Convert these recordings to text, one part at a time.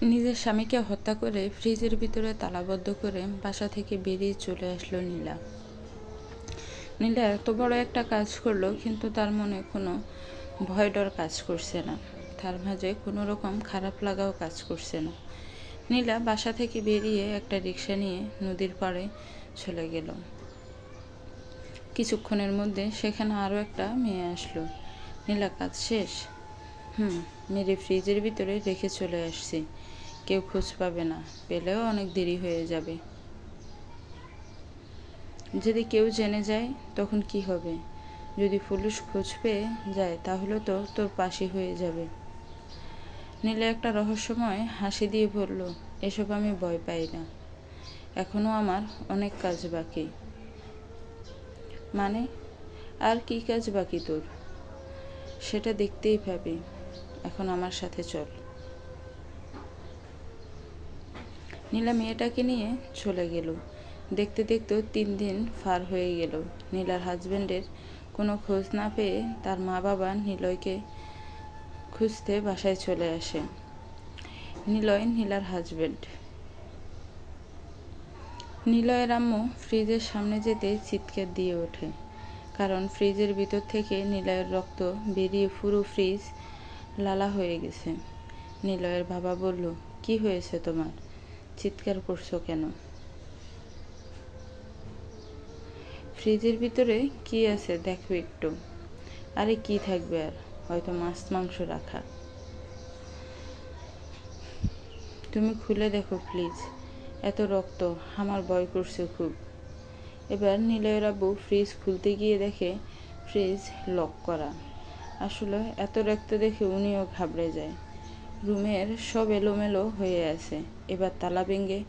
নিজের স্বামীকে হত্যা করে ফ্রিজের ভিতরে তালাবদ্ধ করে বাসা থেকে বেরিয়ে চলে আসলো নীলা। নীলা এত বড় একটা কাজ করলো, কিন্তু তার মনে কোনো ভয় ডর কাজ করছে না, তার মাঝে কোনো রকম খারাপ লাগাও কাজ করছে না। নীলা বাসা থেকে বেরিয়ে একটা রিক্সা নিয়ে নদীর পাড়ে চলে গেল। কিছুক্ষণের মধ্যে সেখানে আরও একটা মেয়ে আসলো। নীলা, কাজ শেষ? মেরে ফ্রিজের ভিতরে রেখে চলে আসছি, কেউ খোঁজ পাবে না, পেলেও অনেক দেরি হয়ে যাবে। যদি কেউ জেনে যায় তখন কি হবে? যদি পুলিশ খোঁজ পেয়ে যায় তাহলে তো তোর পাশি হয়ে যাবে। নীলা একটা রহস্যময় হাসি দিয়ে বলল, এসব আমি ভয় পাই না, এখনো আমার অনেক কাজ বাকি। মানে? আর কি কাজ বাকি তোর? সেটা দেখতেই পাবি, এখন আমার সাথে চল। নীলা মেয়েটাকে নিয়ে চলে গেল। দেখতে দেখতে 3 দিন পার হয়ে গেল। নীলার হাজবেন্ডের কোনো খোঁজ না পেয়ে তার মা বাবা নিলয়কে খুঁজতে বাসায় চলে আসে। নিলয় নীলার হাজবেন্ড। নিলয়ের আম্মু ফ্রিজের সামনে যেতে চিৎকার দিয়ে ওঠে, কারণ ফ্রিজের ভিতর থেকে নিলয়ের রক্ত বেরিয়ে পুরো ফ্রিজ লালা হয়ে গেছে। নিলয়ের বাবা বলল, কি হয়েছে তোমার, চিৎকার করছো কেন? ফ্রিজের ভিতরে কি আছে দেখো একটু। আরে কি থাকবে আর, হয়তো মাছ মাংস রাখা। তুমি খুলে দেখো প্লিজ, এত রক্ত, আমার ভয় করছে খুব। এবার নিলয়ের আব্বু ফ্রিজ খুলতে গিয়ে দেখে ফ্রিজ লক করা। আসলে এত রক্ত দেখে উনিও ঘাবড়ে যায়। রুমের সব এলোমেলো হয়ে আছে। এবার তালা ভেঙে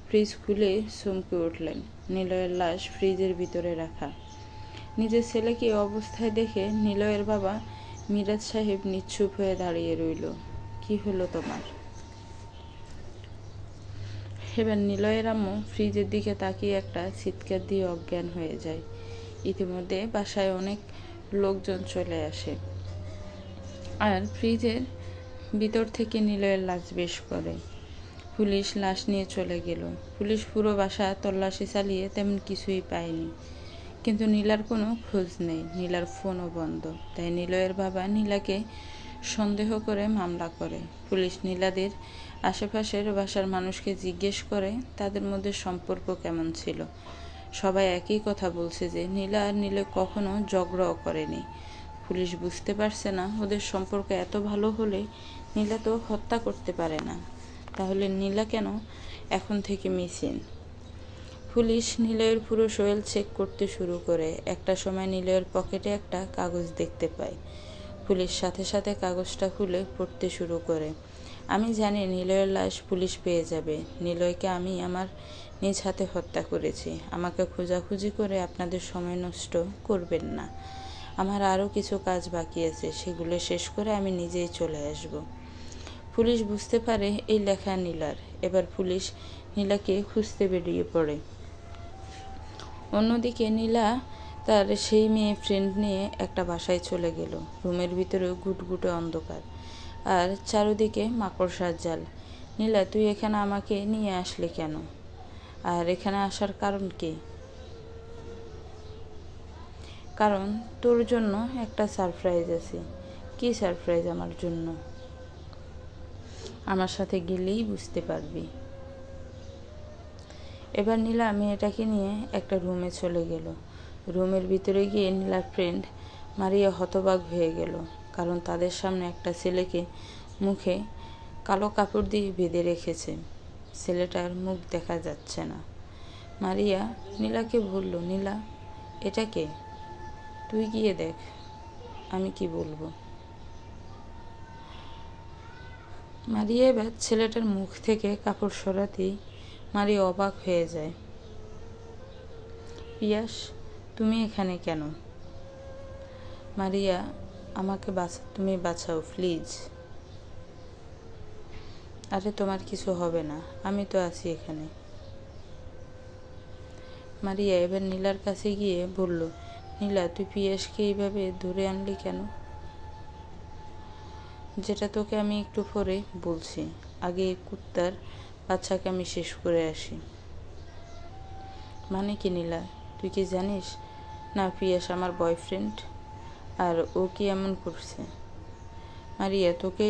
ফ্রিজ খুলে চমকে উঠলেন। নিলয়ের লাশ ফ্রিজের ভিতরে রাখা। নিজের ছেলেকে অবস্থায় দেখে নিলয়ের বাবা মিরাজ সাহেব নিশ্চুপ হয়ে দাঁড়িয়ে রইল। কি হলো তোমার? এবার নিলয়ের আম্মু ফ্রিজের দিকে তাকিয়ে একটা চিৎকার দিয়ে অজ্ঞান হয়ে যায়। ইতিমধ্যে বাসায় অনেক লোকজন চলে আসে আর ফ্রিজের ভিতর থেকে নিলয়ের লাশ বের করে। পুলিশ লাশ নিয়ে চলে গেল। পুলিশ পুরো বাসা তল্লাশি চালিয়ে তেমন কিছুই পায়নি, কিন্তু নীলার কোনো খোঁজ নেই। নীলার ফোনও বন্ধ। তাই নিলয়ের বাবা নীলাকে সন্দেহ করে মামলা করে। পুলিশ নীলাদের আশেপাশের বাসার মানুষকে জিজ্ঞেস করে তাদের মধ্যে সম্পর্ক কেমন ছিল। সবাই একই কথা বলছে যে নীলা আর নিলয় কখনো ঝগড়াও করেনি। পুলিশ বুঝতে পারছে না ওদের সম্পর্ক এত ভালো হলে নীলা তো হত্যা করতে পারে না, তাহলে নীলা কেন এখন থেকে মিসিং। পুলিশ নিলয়ের পুরো শরীর চেক করতে শুরু করে। একটা সময় নিলয়ের পকেটে একটা কাগজ দেখতে পায়। পুলিশ সাথে সাথে কাগজটা খুলে পড়তে শুরু করে। আমি জানি নিলয়ের লাশ পুলিশ পেয়ে যাবে। নিলয়কে আমি আমার নিজ হাতে হত্যা করেছি। আমাকে খোঁজাখুঁজি করে আপনাদের সময় নষ্ট করবেন না। আমার আরও কিছু কাজ বাকি আছে, সেগুলো শেষ করে আমি নিজেই চলে আসব। পুলিশ বুঝতে পারে এই লেখা নীলার। এবার পুলিশ নীলাকে খুঁজতে বেরিয়ে পড়ে। অন্যদিকে নীলা তার সেই মেয়ে ফ্রেন্ড নিয়ে একটা বাসায় চলে গেল। রুমের ভিতরে গুটগুটে অন্ধকার আর চারদিকে মাকড়সার জাল। নীলা, তুই এখানে আমাকে নিয়ে আসলি কেন? আর এখানে আসার কারণ কি? কারণ তোর জন্য একটা সারপ্রাইজ আছে। কি সারপ্রাইজ আমার জন্য? আমার সাথে গেলেই বুঝতে পারবি। এবার নীলা মেয়েটাকে নিয়ে একটা রুমে চলে গেল। রুমের ভিতরে গিয়ে নীলার ফ্রেন্ড মারিয়া হতবাক হয়ে গেল, কারণ তাদের সামনে একটা ছেলেকে মুখে কালো কাপড় দিয়ে বেঁধে রেখেছে। ছেলেটার মুখ দেখা যাচ্ছে না। মারিয়া নীলাকে বলল, নীলা, এটা কে? তুই গিয়ে দেখ, আমি কি বলবো। মারিয়া এবার ছেলেটার মুখ থেকে কাপড় সরাতেই মারিয়া অবাক হয়ে যায়। পিয়াস, তুমি এখানে কেন? মারিয়া, আমাকে তুমি বাঁচাও প্লিজ। আরে তোমার কিছু হবে না, আমি তো আছি এখানে। মারিয়া এবার নীলার কাছে গিয়ে বলল, নীলা, তুই পিয়াসকে এইভাবে ধরে আনলি কেন? যেটা তোকে আমি একটু পরে বলছি। আগে এই কুত্তার বাচ্চাকে আমি শেষ করে আসি। মানে কি নীলা, তুই কি জানিস না পিয়াস আমার বয়ফ্রেন্ড? আর ও কি এমন করছে? মারিয়া, তোকে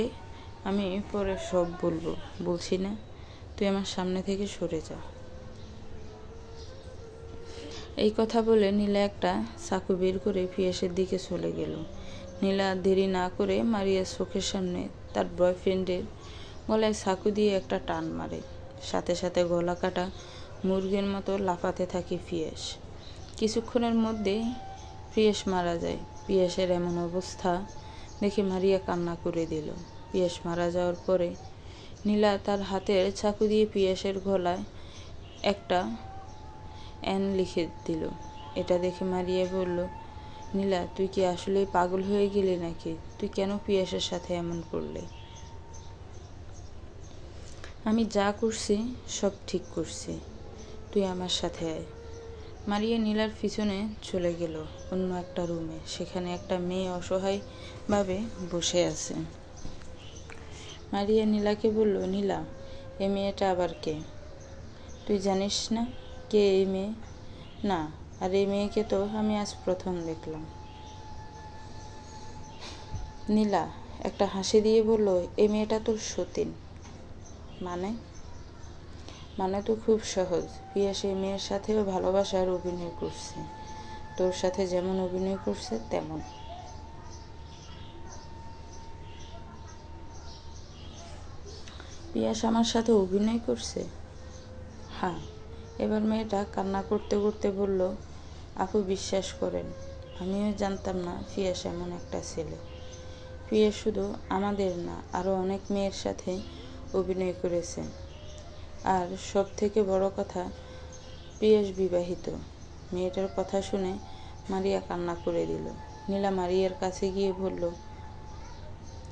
আমি পরে সব বলবো, বলছি না? তুই আমার সামনে থেকে সরে যা। এই কথা বলে নীলা একটা চাকু বের করে পিয়াসের দিকে চলে গেল। নীলা দেরি না করে মারিয়ার চোখের সামনে তার বয়ফ্রেন্ডের গলায় চাকু দিয়ে একটা টান মারে। সাথে সাথে গলা কাটা মুরগির মতো লাফাতে থাকে পিয়াস। কিছুক্ষণের মধ্যেই পিয়াস মারা যায়। পিয়াসের এমন অবস্থা দেখে মারিয়া কান্না করে দিল। পিয়াস মারা যাওয়ার পরে নীলা তার হাতের চাকু দিয়ে পিয়াসের গলায় একটা এন লিখে দিল। এটা দেখে মারিয়া বলল, নীলা, তুই কি আসলেই পাগল হয়ে গেলি নাকি? তুই কেন পিয়াসের সাথে এমন করলে? আমি যা করছি সব ঠিক করছি, তুই আমার সাথে আয়। মারিয়া নীলার পিছনে চলে গেল অন্য একটা রুমে। সেখানে একটা মেয়ে অসহায়ভাবে বসে আছে। মারিয়া নীলাকে বলল, নীলা, এই মেয়েটা আবার কে? তুই জানিস না কে এই মেয়ে? না, আর এই মেয়েকে তো আমি আজ প্রথম দেখলাম। নীলা একটা হাসি দিয়ে বলল, এই মেয়েটা তোর সতীন। মানে তো খুব সহজ। পিয়াস এই মেয়ের সাথেও ভালোবাসার অভিনয় করছে, তোর সাথে যেমন অভিনয় করছে তেমন। পিয়াস আমার সাথে অভিনয় করছে? হ্যাঁ। এবার মেয়েটা কান্না করতে করতে বলল, আপু বিশ্বাস করেন, আমিও জানতাম না পিয়াস এমন একটা ছেলে। পিয়াস শুধু আমাদের না, আরও অনেক মেয়ের সাথে অভিনয় করেছে। আর সব থেকে বড় কথা, পিয়াস বিবাহিত। মেয়েটার কথা শুনে মারিয়া কান্না করে দিল। নীলা মারিয়ার কাছে গিয়ে বলল,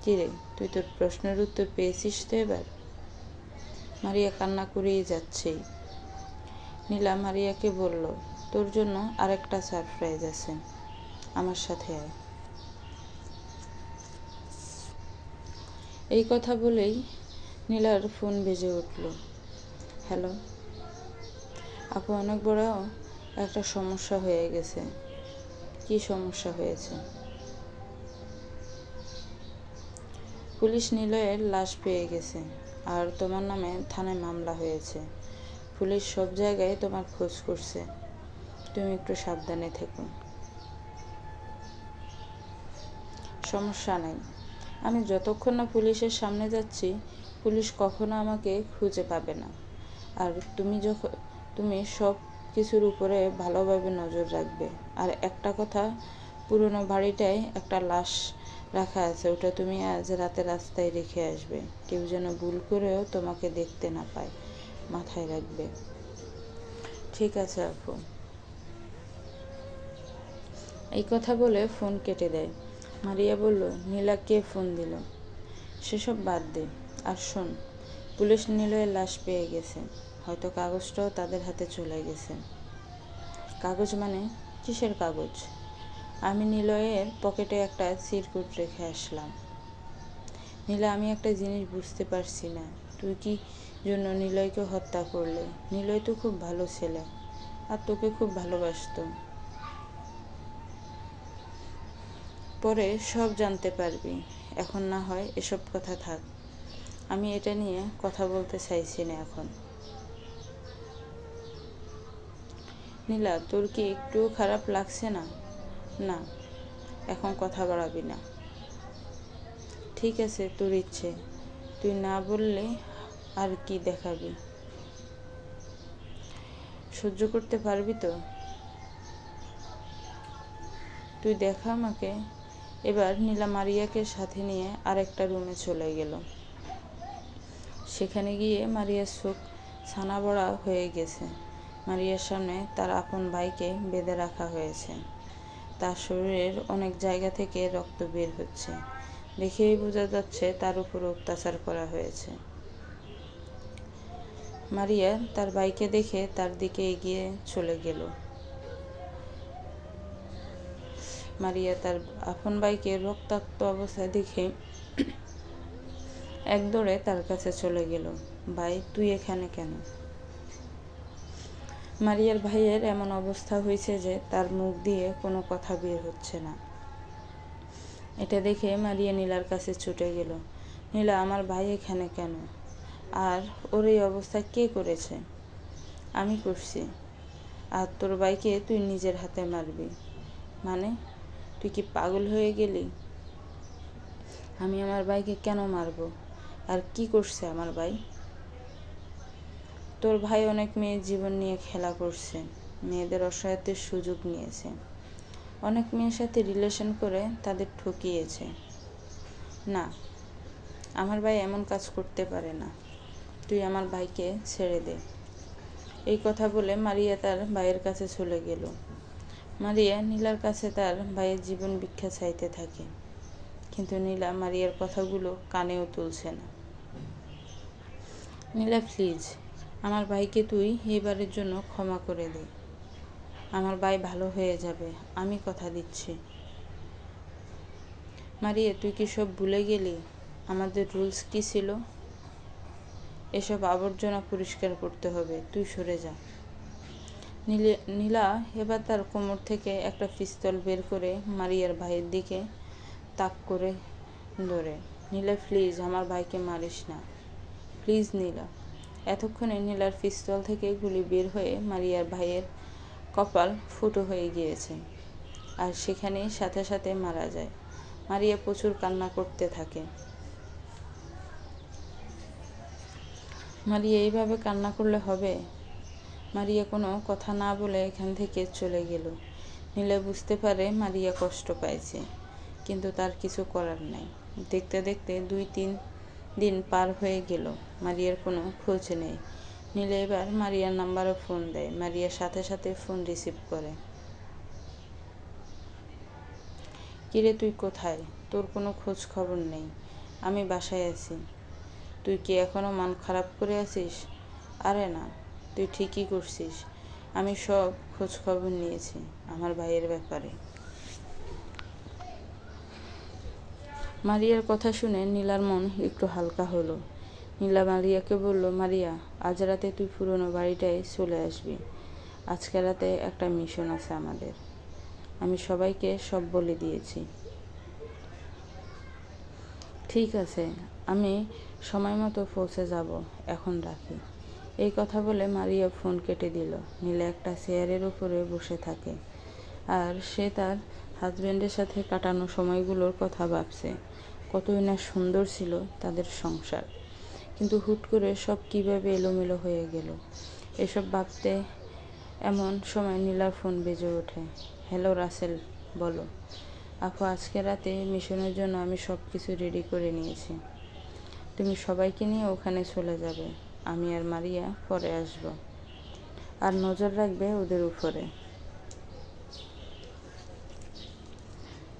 কিরে, তুই তোর প্রশ্নের উত্তর পেয়েছিস তো এবার? মারিয়া কান্না করেই যাচ্ছেই। নীলা মারিয়াকে বলল, তোর জন্য আরেকটা সারপ্রাইজ আছে, আমার সাথে আয়। এই কথা বলেই নীলার ফোন বেজে উঠল। হ্যালো আপু, অনেক বড় একটা সমস্যা হয়ে গেছে। কি সমস্যা হয়েছে? পুলিশ নিলয়ের লাশ পেয়ে গেছে, আর তোমার নামে থানায় মামলা হয়েছে। পুলিশ সব জায়গায় তোমার খোঁজ করছে, তুমি একটু সাবধানে থেকো। সমস্যা নেই, আমি যতক্ষণ না পুলিশের সামনে যাচ্ছি পুলিশ কখনো আমাকে খুঁজে পাবে না। আর তুমি সব কিছুর উপরে ভালোভাবে নজর রাখবে। আর একটা কথা, পুরনো বাড়িটায় একটা লাশ রাখা আছে, ওটা তুমি আজ রাতে রাস্তায় রেখে আসবে। কেউ যেন ভুল করেও তোমাকে দেখতে না পায়, মাথায় রাখবে। ঠিক আছে আপু। এই কথা বলে ফোন কেটে দেয়। মারিয়া বলল, নীলা কে ফোন দিল? সেসব বাদ দে। আর শোন, পুলিশ নিলয়ের লাশ পেয়ে গেছে, হয়তো কাগজটাও তাদের হাতে চলে গেছে। কাগজ মানে? কিসের কাগজ? আমি নিলয়ের পকেটে একটা চিরকুট রেখে আসলাম। নীলা, আমি একটা জিনিস বুঝতে পারছি না, তুই কি জন্য নিলয়কে হত্যা করলে? নিলয় তো খুব ভালো ছেলে, আর তোকে খুব ভালোবাসতো। পরে সব জানতে পারবি, এখন না হয় এসব কথা থাক। আমি এটা নিয়ে কথা বলতে চাইছি না এখন। নীলা, তোর কি একটুও খারাপ লাগছে না? না, এখন কথা বাড়াবি না। ঠিক আছে, তোর ইচ্ছে, তুই না বললে আর কি দেখাবি? সহ্য করতে পারবি তো? তুই দেখা আমাকে। এবার নীলা মারিয়াকে সাথে নিয়ে আরেকটা রুমে চলে গেল। সেখানে গিয়ে মারিয়ার চোখ ছানা বড়া হয়ে গেছে। মারিয়ার সামনে তার আপন ভাইকে বেঁধে রাখা হয়েছে। তার শরীরের অনেক জায়গা থেকে রক্ত বের হচ্ছে, দেখেই বোঝা যাচ্ছে তার উপর অত্যাচার করা হয়েছে। মারিয়া তার ভাইকে দেখে তার দিকে এগিয়ে চলে গেল। মারিয়া তার আপন ভাইকে রক্তাক্ত অবস্থায় দেখে এক দৌড়ে তার কাছে চলে গেল। ভাই, তুই এখানে কেন? মারিয়ার ভাইয়ের এমন অবস্থা হয়েছে যে তার মুখ দিয়ে কোনো কথা বের হচ্ছে না। এটা দেখে মারিয়া নীলার কাছে ছুটে গেল। নীলা, আমার ভাই এখানে কেন? আর ওর এই অবস্থা কে করেছে? আমি করছি। আর তোর ভাইকে তুই নিজের হাতে মারবি? মানে তুই কি পাগল হয়ে গেলি? আমি আমার ভাইকে কেন মারব? আর কি করছে আমার ভাই? তোর ভাই অনেক মেয়ের জীবন নিয়ে খেলা করছে, মেয়েদের অসহায়ত্বের সুযোগ নিয়েছে, অনেক মেয়ের সাথে রিলেশন করে তাদের ঠকিয়েছে। না, আমার ভাই এমন কাজ করতে পারে না। তুই আমার ভাইকে ছেড়ে দে। এই কথা বলে মারিয়া তার ভাইয়ের কাছে চলে গেল। মারিয়া নীলার কাছে তার ভাইয়ের জীবন ভিক্ষা চাইতে থাকে, কিন্তু নীলা মারিয়ার কথাগুলো কানেও তুলছে না। নীলা, প্লিজ, আমার ভাইকে তুই এবারের জন্য ক্ষমা করে দে। আমার ভাই ভালো হয়ে যাবে, আমি কথা দিচ্ছি। মারিয়া, তুই কি সব ভুলে গেলি? আমাদের রুলস কি ছিল? এসব আবর্জনা পরিষ্কার করতে হবে, তুই সরে যা। নীলা এবার তার কোমর থেকে একটা পিস্তল বের করে মারিয়ার ভাইয়ের দিকে তাক করে ধরে। নীলা, প্লিজ, আমার ভাইকে মারিস না, প্লিজ নীলা। এতক্ষণে নীলার পিস্তল থেকে গুলি বের হয়ে মারিয়ার ভাইয়ের কপাল ফুটো হয়ে গিয়েছে, আর সেখানেই সাথে সাথে মারা যায়। মারিয়া প্রচুর কান্না করতে থাকে। মারিয়া, এইভাবে কান্না করলে হবে? মারিয়া কোনো কথা না বলে এখান থেকে চলে গেল। নীলা বুঝতে পারে মারিয়া কষ্ট পাইছে, কিন্তু তার কিছু করার নাই। দেখতে দেখতে 2-3 দিন পার হয়ে গেল, মারিয়ার কোনো খোঁজ নেই। নীলা এবার মারিয়ার নাম্বারে ফোন দেয়। মারিয়ার সাথে সাথে ফোন রিসিভ করে। কিরে, তুই কোথায়? তোর কোনো খোঁজ খবর নেই। আমি বাসায় আছি। তুই কি এখনো মন খারাপ করে আছিস? আরে না, তুই ঠিকই করছিস। আমি সব খোঁজ খবর নিয়েছি আমার ভাইয়ের ব্যাপারে। মারিয়ার কথা শুনে নীলার মন একটু হালকা হলো। নীলা মারিয়াকে বলল, মারিয়া, আজ রাতে তুই পুরনো বাড়িটায় চলে আসবি। আজকে রাতে একটা মিশন আছে আমাদের। আমি সবাইকে সব বলে দিয়েছি। ঠিক আছে, আমি সময় মতো পৌঁছে যাব। এখন রাখি। এই কথা বলে মারিয়া ফোন কেটে দিল। নীলা একটা চেয়ারের উপরে বসে থাকে, আর সে তার হাজবেন্ডের সাথে কাটানো সময়গুলোর কথা ভাবছে। কতই না সুন্দর ছিল তাদের সংসার, কিন্তু হুট করে সব কিভাবে এলোমেলো হয়ে গেল। এসব ভাবতে এমন সময় নীলার ফোন বেজে ওঠে। হ্যালো রাসেল, বলো। আপু, আজকে রাতে মিশনের জন্য আমি সব কিছু রেডি করে নিয়েছি। তুমি সবাইকে নিয়ে ওখানে চলে যাবে। আমি আর মারিয়া পরে আসব, আর নজর রাখবে ওদের উপরে।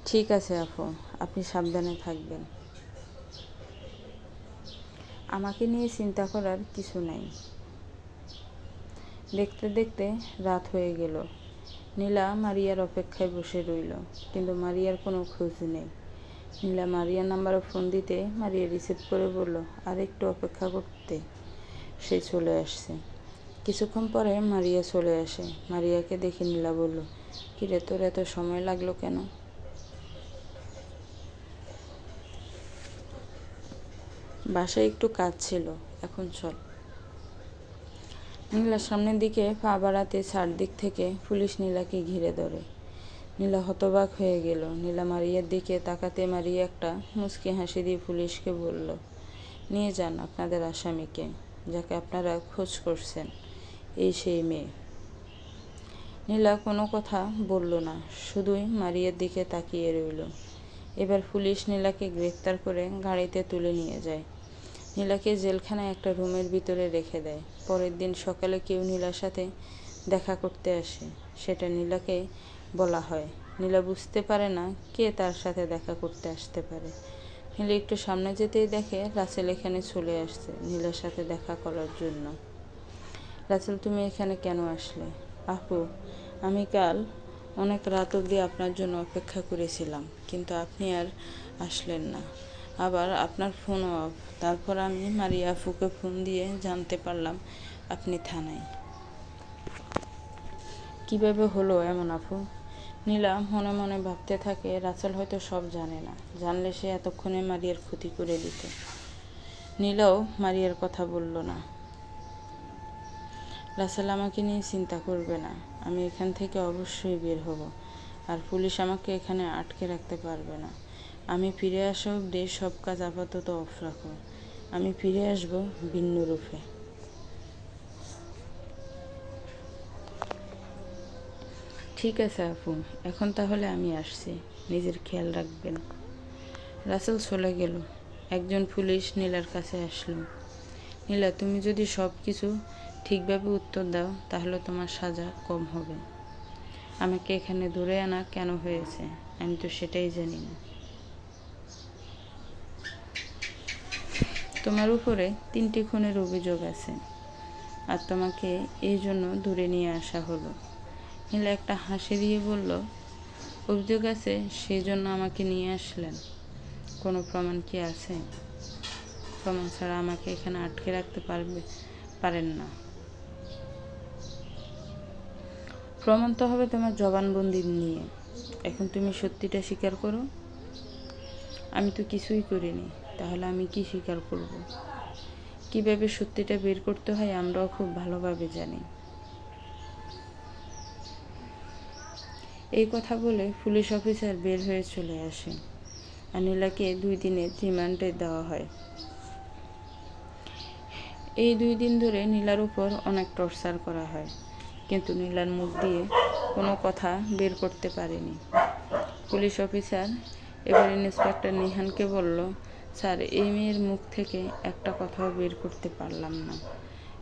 ঠিক আছে আপু, আপনি সাবধানে থাকবেন। আমাকে নিয়ে চিন্তা করার কিছু নাই। দেখতে দেখতে রাত হয়ে গেল। নীলা মারিয়ার অপেক্ষায় বসে রইল, কিন্তু মারিয়ার কোনো খোঁজ নেই। নীলা মারিয়ার নাম্বারে ফোন দিতে মারিয়া রিসিভ করে বলল, আর একটু অপেক্ষা করতে। সে চলে আসছে। কিছুক্ষণ পরে মারিয়া চলে আসে। মারিয়াকে দেখে নীলা বলল, কিরে, তোর এত সময় লাগলো কেন? বাসায় একটু কাজ ছিল, এখন চল। নীলা সামনের দিকে পা বাড়াতে চারদিক থেকে পুলিশ নীলাকে ঘিরে ধরে। নীলা হতবাক হয়ে গেল। নীলা মারিয়ার দিকে তাকাতে মারিয়া একটা মুচকি হাসি দিয়ে পুলিশকে বলল, নিয়ে যান আপনাদের আসামিকে, যাকে আপনারা খোঁজ করছেন। এই সেই মেয়ে। নীলা কোনো কথা বলল না, শুধুই মারিয়ার দিকে তাকিয়ে রইল। এবার পুলিশ নীলাকে গ্রেফতার করে গাড়িতে তুলে নিয়ে যায়। নীলাকে জেলখানায় একটা রুমের ভিতরে রেখে দেয়। পরের দিন সকালে কেউ নীলার সাথে দেখা করতে আসে, সেটা নীলাকে বলা হয়। নীলা বুঝতে পারে না কে তার সাথে দেখা করতে আসতে পারে। নীলা একটু সামনে যেতেই দেখে রাসেল এখানে চলে আসছে নীলার সাথে দেখা করার জন্য। রাসেল, তুমি এখানে কেন আসলে? আপু, আমি কাল অনেক রাত অবধি আপনার জন্য অপেক্ষা করেছিলাম, কিন্তু আপনি আর আসলেন না। আবার আপনার ফোনও অফ। তারপর আমি মারিয়া আফুকে ফোন দিয়ে জানতে পারলাম আপনি থানায়। কিভাবে হলো এমন আপু? নীলা মনে মনে ভাবতে থাকে, রাসেল হয়তো সব জানে না, জানলে সে এতক্ষণে মারিয়ার ক্ষতি করে দিত। নীলাও মারিয়ার কথা বলল না। রাসেল আমাকে নিয়ে চিন্তা করবে না, আমি এখান থেকে অবশ্যই বের হব, আর পুলিশ আমাকে এখানে আটকে রাখতে পারবে না। আমি ফিরে আসা অবধি সব কাজ আপাতত অফ রাখো, আমি ফিরে আসব ভিন্ন রূপে। ঠিক আছে আপু, এখন তাহলে আমি আসছি, নিজের খেয়াল রাখবেন। রাসেল চলে গেল। একজন পুলিশ নীলার কাছে আসলো। নীলা, তুমি যদি সব কিছু ঠিকভাবে উত্তর দাও তাহলে তোমার সাজা কম হবে। আমাকে এখানে ধরে আনা কেন হয়েছে আমি তো সেটাই জানি না। তোমার উপরে 3টি খুনের অভিযোগ আছে, আর তোমাকে এই জন্য ধরে নিয়ে আসা হলো। নীলা একটা হাসি দিয়ে বলল, অভিযোগ আছে সেই জন্য আমাকে নিয়ে আসলেন? কোনো প্রমাণ কি আছে? প্রমাণ ছাড়া আমাকে এখানে আটকে রাখতে পারেন না। প্রমাণ তো হবে তোমার জবানবন্দি নিয়ে। এখন তুমি সত্যিটা স্বীকার করো। আমি তো কিছুই করিনি, তাহলে আমি কি স্বীকার করব? কিভাবে সত্যিটা বের করতে হয় আমরাও খুব ভালোভাবে জানি। এই কথা বলে পুলিশ অফিসার বের হয়ে চলে আসে, আর নীলাকে 2 দিনের রিমান্ডে দেওয়া হয়। এই 2 দিন ধরে নীলার উপর অনেক টর্চার করা হয়, কিন্তু নীলার মুখ দিয়ে কোনো কথা বের করতে পারেনি। পুলিশ অফিসার এবার ইন্সপেক্টর নিহানকে বলল, স্যার, এই মেয়ের মুখ থেকে একটা কথাও বের করতে পারলাম না।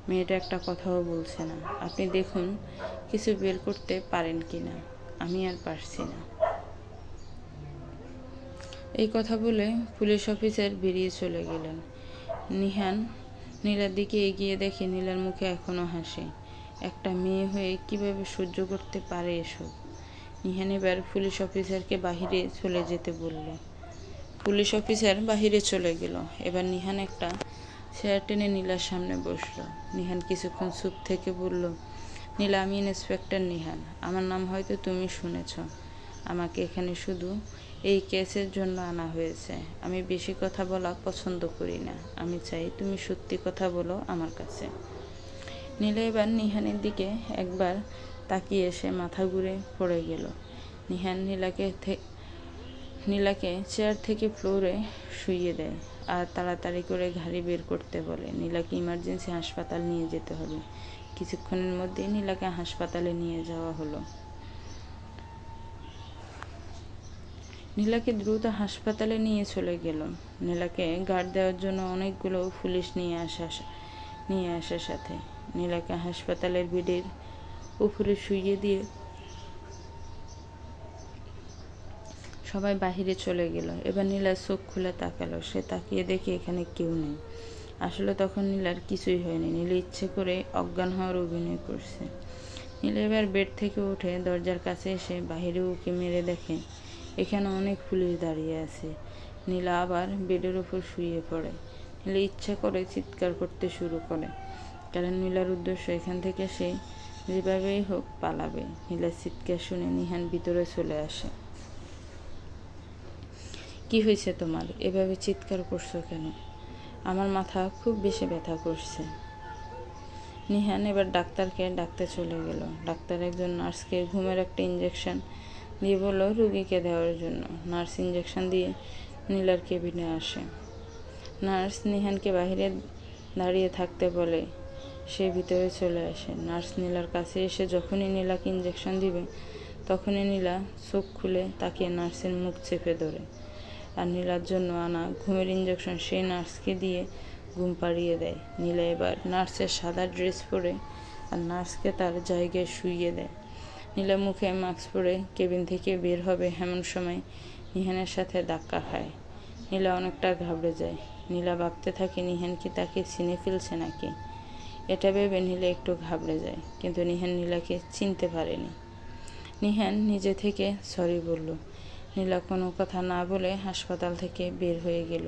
মেয়েটা একটা কথাও বলছে না, আপনি দেখুন কিছু বের করতে পারেন কি না। আমি আর পারছি না। এই কথা বলে পুলিশ অফিসার বেরিয়ে চলে গেলেন। নিহান নীলার দিকে এগিয়ে দেখে নীলার মুখে এখনো হাসি। একটা মেয়ে হয়ে কিভাবে সহ্য করতে পারে এসব? নিহান এবার পুলিশ অফিসারকে বাহিরে চলে যেতে বলল। পুলিশ অফিসার বাহিরে চলে গেল। এবার নিহান একটা চেয়ার টেনে নীলার সামনে বসলো। নিহান কিছুক্ষণ চুপ থেকে বলল, নীলা, আমি ইন্সপেক্টর নিহান। আমার নাম হয়তো তুমি শুনেছ। আমাকে এখানে শুধু এই কেসের জন্য আনা হয়েছে। আমি বেশি কথা বলা পছন্দ করি না। আমি চাই তুমি সত্যি কথা বলো আমার কাছে। নীলা এবার নিহানের দিকে একবার তাকিয়ে এসে মাথা ঘুরে পড়ে গেল। নিহান নীলাকে চেয়ার থেকে ফ্লোরে শুইয়ে দেয় আর তাড়াতাড়ি করে গাড়ি বের করতে বলে। নীলাকে ইমার্জেন্সি হাসপাতাল নিয়ে যেতে হবে। কিছুক্ষণের মধ্যেই নীলাকে হাসপাতালে নিয়ে যাওয়া হলো। নীলাকে দ্রুত হাসপাতালে নিয়ে চলে গেল। নীলাকে গার্ড দেওয়ার জন্য অনেকগুলো পুলিশ নিয়ে আসার সাথে নীলাকে হাসপাতালের বেডের উপরে শুইয়ে দিয়ে সবাই বাহিরে চলে গেল। এবার নীলা চোখ খুলে তাকালো। সে তাকিয়ে দেখে এখানে কেউ নেই। আসলে তখন নীলার কিছুই হয়নি। নীলা ইচ্ছে করে অজ্ঞান হওয়ার অভিনয় করছে। নীলা এবার বেড থেকে উঠে দরজার কাছে এসে বাহিরে উঁকি মেরে দেখে এখানে অনেক পুলিশ দাঁড়িয়ে আছে। নীলা আবার বেডের উপর শুয়ে পড়ে। নীলা ইচ্ছা করে চিৎকার করতে শুরু করে, কারণ নীলার উদ্দেশ্য এখান থেকে সে যেভাবেই হোক পালাবে। নীলার চিৎকার শুনে নিহান ভিতরে চলে আসে। কি হয়েছে তোমার? এভাবে চিৎকার করছো কেন? আমার মাথা খুব বেশি ব্যথা করছে। নিহান এবার ডাক্তারকে ডাকতে চলে গেল। ডাক্তার একজন নার্সকে ঘুমের একটা ইঞ্জেকশন দিয়ে বলল রুগীকে দেওয়ার জন্য। নার্স ইঞ্জেকশন দিয়ে নীলার কেবিনে আসে। নার্স নিহানকে বাইরে দাঁড়িয়ে থাকতে বলে। সে ভিতরে চলে আসে। নার্স নীলার কাছে এসে যখনই নীলাকে ইঞ্জেকশন দিবে তখনই নীলা চোখ খুলে তাকিয়ে নার্সের মুখ চেপে ধরে, আর নীলার জন্য আনা ঘুমের ইঞ্জেকশন সেই নার্সকে দিয়ে ঘুম পাড়িয়ে দেয়। নীলা এবার নার্সের সাদা ড্রেস পরে আর নার্সকে তার জায়গায় শুইয়ে দেয়। নীলা মুখে মাস্ক পরে কেবিন থেকে বের হবে এমন সময় নিহানের সাথে ধাক্কা খায়। নীলা অনেকটা ঘাবড়ে যায়। নীলা ভাবতে থাকে নিহান কি তাকে চিনে ফেলছে নাকি। এটা ভেবে নীলা একটু ঘাবড়ে যায়, কিন্তু নিহান নীলাকে চিনতে পারেনি। নিহান নিজে থেকে সরি বলল। নীলা কোনো কথা না বলে হাসপাতাল থেকে বের হয়ে গেল।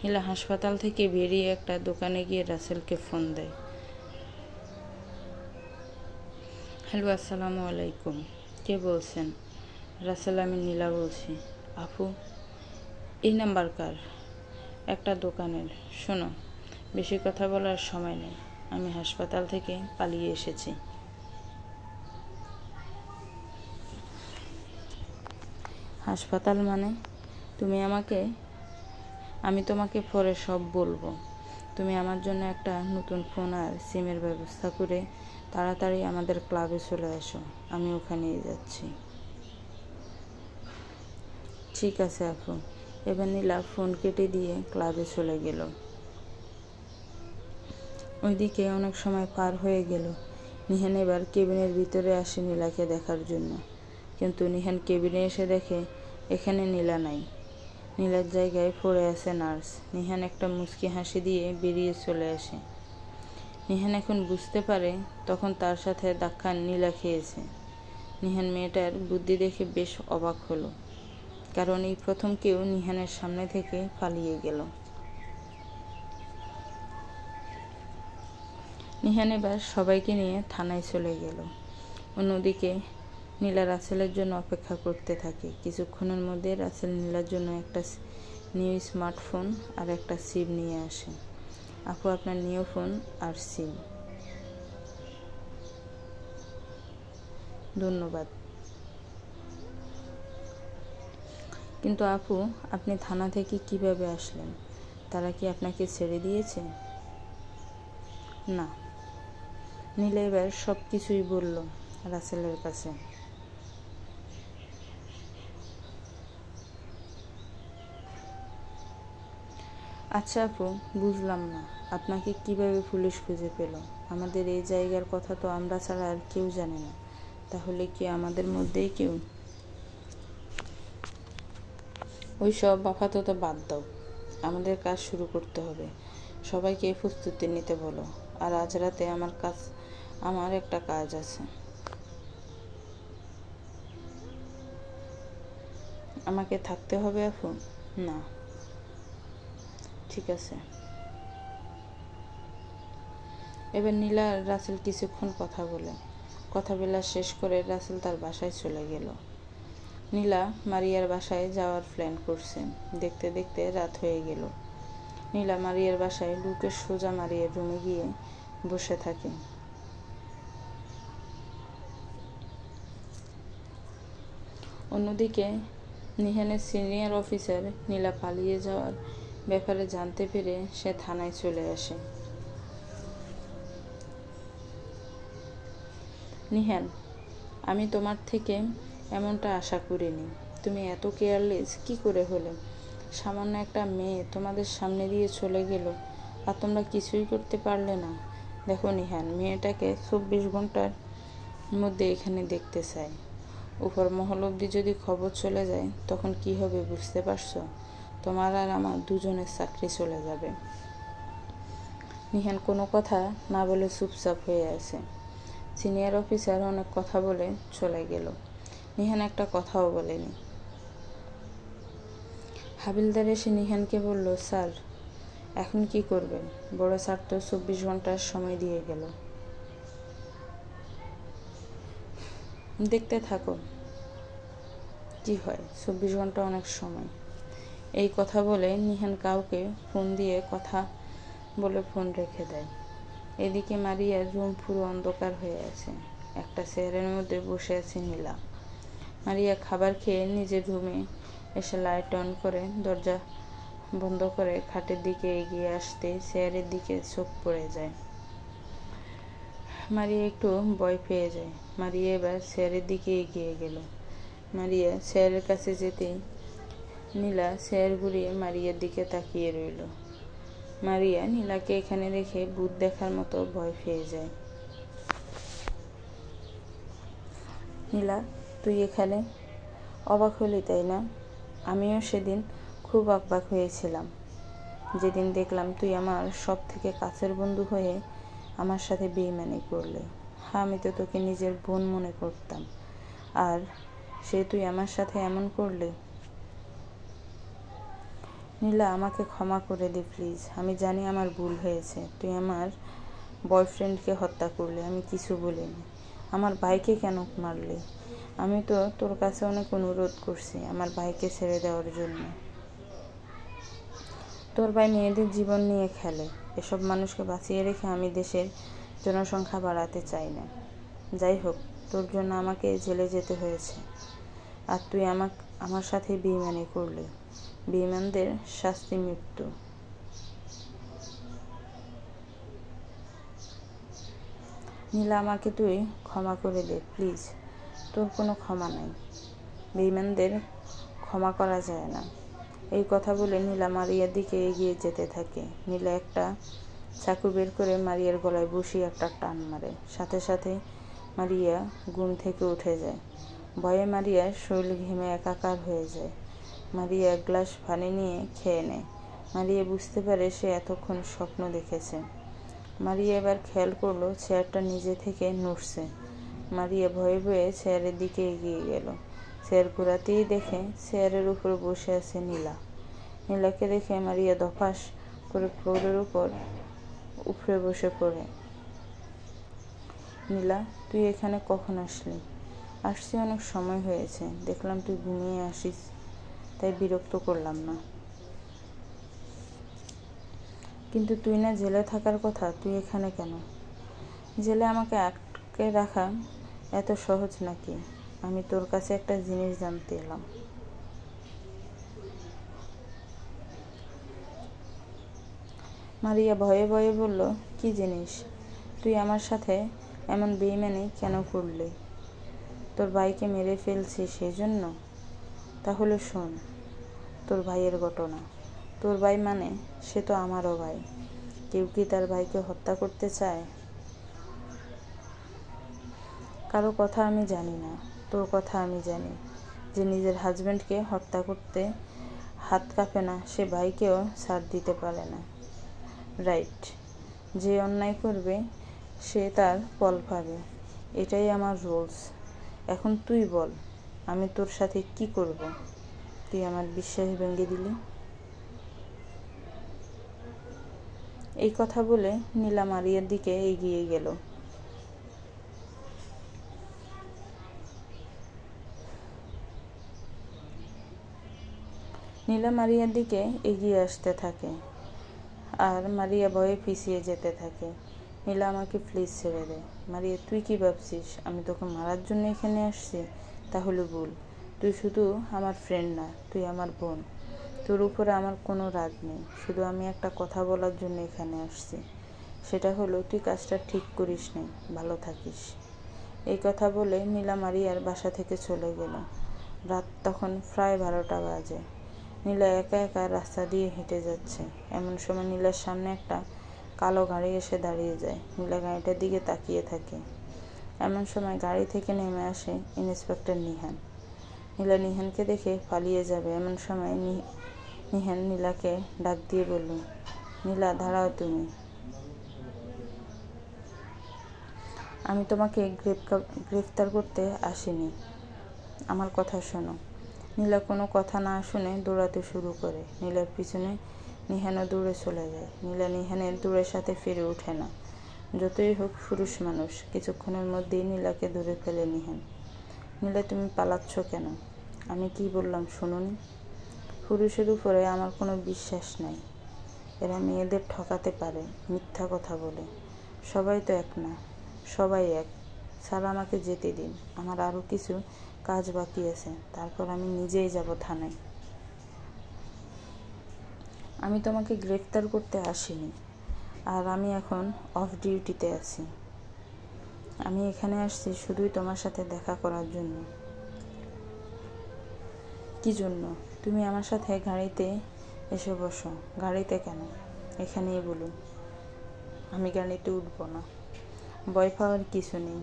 নীলা হাসপাতাল থেকে বেরিয়ে একটা দোকানে গিয়ে রাসেলকে ফোন দেয়। হ্যালো, আসসালামু আলাইকুম। কে বলছেন? রাসেল, আমি নীলা বলছি। আপু, এই নাম্বার কার? একটা দোকানের। শোনো, বেশি কথা বলার সময় নেই। আমি হাসপাতাল থেকে পালিয়ে এসেছি। হাসপাতাল মানে? আমি তোমাকে পরে সব বলবো। তুমি আমার জন্য একটা নতুন ফোন আর সিমের ব্যবস্থা করে তাড়াতাড়ি আমাদের ক্লাবে চলে আসো। আমি ওখানেই যাচ্ছি। ঠিক আছে আপু। এবার নীলা ফোন কেটে দিয়ে ক্লাবে চলে গেল। ওইদিকে অনেক সময় পার হয়ে গেল। নিহান এবার কেবিনের ভিতরে আসে নীলাকে দেখার জন্য, কিন্তু নিহান কেবিনে এসে দেখে এখানে নীলা নাই। নীলার জায়গায় পড়ে আছে নার্স। নিহান একটা মুচকি হাসি দিয়ে বেরিয়ে চলে আসে। নিহান এখন বুঝতে পারে তখন তার সাথে ধাক্কা নীলা খেয়েছে। নিহান মেয়েটার বুদ্ধি দেখে বেশ অবাক হলো, কারণ এই প্রথম কেউ নিহানের সামনে থেকে পালিয়ে গেল। নিহান এবার সবাইকে নিয়ে থানায় চলে গেল। অন্যদিকে নীলা রাসেলের জন্য অপেক্ষা করতে থাকে। কিছুক্ষণের মধ্যে রাসেল নীলার জন্য একটা নিউ স্মার্টফোন আর একটা সিম নিয়ে আসে। আপু, আপনার নিউ ফোন আর সিম। ধন্যবাদ। কিন্তু আপু, আপনি থানা থেকে কিভাবে আসলেন? তারা কি আপনাকে ছেড়ে দিয়েছে? না। নীলা এবার সব কিছুই বলল রাসেলের কাছে। আচ্ছা আপু, বুঝলাম না, আপনাকে কিভাবে পুলিশ খুঁজে পেল? আমাদের এই জায়গার কথা তো আমরা ছাড়া আর কেউ জানে না। তাহলে কি আমাদের মধ্যেই কেউ? ওই সব আপাতত বাদ দাও। আমাদের কাজ শুরু করতে হবে। সবাইকে প্রস্তুতি নিতে বলো। আর আজ রাতে আমার একটা কাজ আছে। আমাকে থাকতে হবে আপু? না। ঠিক আছে। এবার নীলা আর রাসেল কিছুক্ষণ কথা বলা শেষ করে রাসেল তার বাসায় চলে গেল। নীলা মারিয়ার বাসায় যাওয়ার প্ল্যান করছেন। দেখতে দেখতে রাত হয়ে গেল। নীলা মারিয়ার বাসায় ঢুকে সোজা মারিয়ার রুমে গিয়ে বসে থাকে। অন্যদিকে নিহানের সিনিয়র অফিসার নীলা পালিয়ে যাওয়ার ব্যাপারে জানতে পেরে সে থানায় চলে আসে। নিহান, আমি তোমার থেকে এমনটা আশা করিনি। তুমি এত কেয়ারলেস কি করে হলে? সামান্য একটা মেয়ে তোমাদের সামনে দিয়ে চলে গেল আর তোমরা কিছুই করতে পারলে না। দেখো নিহান, মেয়েটাকে 24 ঘন্টার মধ্যে এখানে দেখতে চাই। উপর মহল অবধি যদি খবর চলে যায় তখন কি হবে বুঝতে পারছো? তোমার আর আমার দুজনের চাকরি চলে যাবে। নিহান কোনো কথা না বলে চুপচাপ হয়ে আছে। সিনিয়র অফিসার অনেক কথা বলে চলে গেল। নিহান একটা কথাও বলেনি। হাবিলদার এসে নিহানকে বলল, স্যার এখন কি করবেন? বড় স্যার তো 24 ঘন্টার সময় দিয়ে গেল। দেখতে থাকো কি হয়। 24 ঘন্টা অনেক সময়। এই কথা বলে নিহান কাউকে ফোন দিয়ে কথা বলে ফোন রেখে দেয়। এদিকে মারিয়ার রুম পুরো অন্ধকার হয়ে আছে। একটা চেয়ারের মধ্যে বসে আছে নীলা। মারিয়া খাবার খেয়ে নিজের রুমে এসে লাইট অন করে দরজা বন্ধ করে খাটের দিকে এগিয়ে আসতে চেয়ারের দিকে চোখ পড়ে যায়। মারিয়া একটু ভয় পেয়ে যায়। মারিয়া এবার চেয়ারের দিকে এগিয়ে গেল। মারিয়া চেয়ারের কাছে যেতেই নীলা চেয়ার ঘুরিয়ে মারিয়ার দিকে তাকিয়ে রইল। মারিয়া নীলাকে এখানে রেখে ভূত দেখার মতো ভয় পেয়ে যায়। নীলা, তুই এখানে? অবাক হলি তাই না? আমিও সেদিন খুব অবাক হয়েছিলাম যেদিন দেখলাম তুই আমার সব থেকে কাছের বন্ধু হয়ে আমার সাথে বেইমানি করলে। হ্যাঁ, আমি তো তোকে নিজের বোন মনে করতাম, আর তুই আমার সাথে এমন করলে। নীলা, আমাকে ক্ষমা করে দে প্লিজ। আমি জানি আমার ভুল হয়েছে। তুই আমার বয়ফ্রেন্ডকে হত্যা করলি, আমি কিছু বলিনি। আমার ভাইকে কেন মারলি? আমি তো তোর কাছে অনেক অনুরোধ করছি আমার ভাইকে ছেড়ে দেওয়ার জন্য। তোর ভাই মেয়েদের জীবন নিয়ে খেলে। এসব মানুষকে বাঁচিয়ে রেখে আমি দেশের জনসংখ্যা বাড়াতে চাই না। যাই হোক, তোর জন্য আমাকে জেলে যেতে হয়েছে। আর তুই আমার সাথে বেইমানি করলি। বেইমানদের শাস্তি মৃত্যু। নীলা, আমাকে তুই ক্ষমা করে দে প্লিজ। তোর কোনো ক্ষমা নাই। বেইমানদের ক্ষমা করা যায় না। এই কথা বলে নীলা মারিয়ার দিকে এগিয়ে যেতে থাকে। নীলা একটা চাকু বের করে মারিয়ার গলায় বসিয়ে একটা টান মারে। সাথে সাথে মারিয়া ঘুম থেকে উঠে যায়। ভয়ে মারিয়ার শরীর ঘেমে একাকার হয়ে যায়। মারিয়া এক গ্লাস পানি নিয়ে খেয়ে নেয়। মারিয়া বুঝতে পারে সে এতক্ষণ স্বপ্ন দেখেছে। মারিয়া এবার খেয়াল করলো চেয়ারটা নিজে থেকে নড়ছে। মারিয়া ভয়ে ভয়ে চেয়ারের দিকে এগিয়ে গেল। চেয়ার ঘোরাতেই দেখে চেয়ারের উপর বসে আছে নীলা। নীলাকে দেখে মারিয়া ধপাস করে ফ্লোরের উপরে বসে পড়ে। নীলা, তুই এখানে কখন আসলি? আসছি অনেক সময় হয়েছে। দেখলাম তুই ঘুমিয়ে আসিস, তাই বিরক্ত করলাম না। কিন্তু তুই না জেলে থাকার কথা, তুই এখানে কেন? জেলে আমাকে আটকে রাখা এত সহজ নাকি? আমি তোর কাছে একটা জিনিস জানতে এলাম। মারিয়া ভয়ে ভয়ে বলল, কি জিনিস? তুই আমার সাথে এমন বেইমানি কেন করলি? তোর ভাইকে মেরে ফেলছি সেজন্য? তাহলে শোন তোর ভাইয়ের ঘটনা। তোর ভাই মানে সে তো আমারও ভাই। কেউ কি তার ভাইকে হত্যা করতে চায়? কারো কথা আমি জানি না, তোর কথা আমি জানি। যে নিজের হাজব্যান্ডকে হত্যা করতে হাত কাঁপে না, সে ভাইকেও ছাড় দিতে পারে না। রাইট। যে অন্যায় করবে সে তার ফল পাবে। এটাই আমার রুলস। এখন তুই বল, আমি তোর সাথে কি করব? তুই আমার বিশ্বাস ভেঙে দিলি। এই কথা বলে নীলা মারিয়ার দিকে এগিয়ে গেল। নীলা মারিয়ার দিকে এগিয়ে আসতে থাকে আর মারিয়া ভয়ে পিছিয়ে যেতে থাকে। নীলা, আমাকে প্লিজ ছেড়ে দে। মারিয়া, তুই কি ভাবছিস আমি তোকে মারার জন্য এখানে আসছি? তাহলে ভুল। তুই শুধু আমার ফ্রেন্ড না, তুই আমার বোন। তোর উপরে আমার কোনো রাগ নেই। শুধু আমি একটা কথা বলার জন্য এখানে আসছি। সেটা হলো, তুই কাজটা ঠিক করিস নি। ভালো থাকিস। এই কথা বলে নীলা মারিয়ার বাসা থেকে চলে গেল। রাত তখন প্রায় 12টা বাজে। নীলা একা একা রাস্তা দিয়ে হেঁটে যাচ্ছে। এমন সময় নীলার সামনে একটা কালো গাড়ি এসে দাঁড়িয়ে যায়। নীলা গাড়িটার দিকে তাকিয়ে থাকে। এমন সময় গাড়ি থেকে নেমে আসে ইন্সপেক্টর নিহান। নীলা নিহানকে দেখে পালিয়ে যাবে এমন সময় নিহান নীলাকে ডাক দিয়ে বলল, নীলা, দাঁড়াও তুমি। আমি তোমাকে গ্রেফতার করতে আসিনি। আমার কথা শোনো। নীলা কোনো কথা না শুনে দৌড়াতে শুরু করে। নীলার পিছনে নিহানও দৌড়ে চলে যায়। নীলা নিহানের দৌড়ের সাথে ফিরে ওঠে না। যতই হোক পুরুষ মানুষ। কিছুক্ষণের মধ্যেই নীলাকে ধরে ফেলে নিহান। নীলা, তুমি পালাচ্ছ কেন? আমি কি বললাম শুনুনি? পুরুষের উপরে আমার কোনো বিশ্বাস নাই। এরা মেয়েদের ঠকাতে পারে, মিথ্যা কথা বলে। সবাই তো এক না। সবাই এক। স্যার, আমাকে যেতে দিন। আমার আরও কিছু কাজ বাকি আছে। তারপর আমি নিজেই যাব থানায়। আমি তোমাকে গ্রেফতার করতে আসিনি। আর আমি এখন অফ ডিউটিতে আছি। আমি এখানে আসছি শুধুই তোমার সাথে দেখা করার জন্য। কি জন্য? তুমি আমার সাথে গাড়িতে এসে বসো। গাড়িতে কেন? এখানেই বলুন। আমি গাড়িতে উঠবো না। ভয় পাওয়ার কিছু নেই।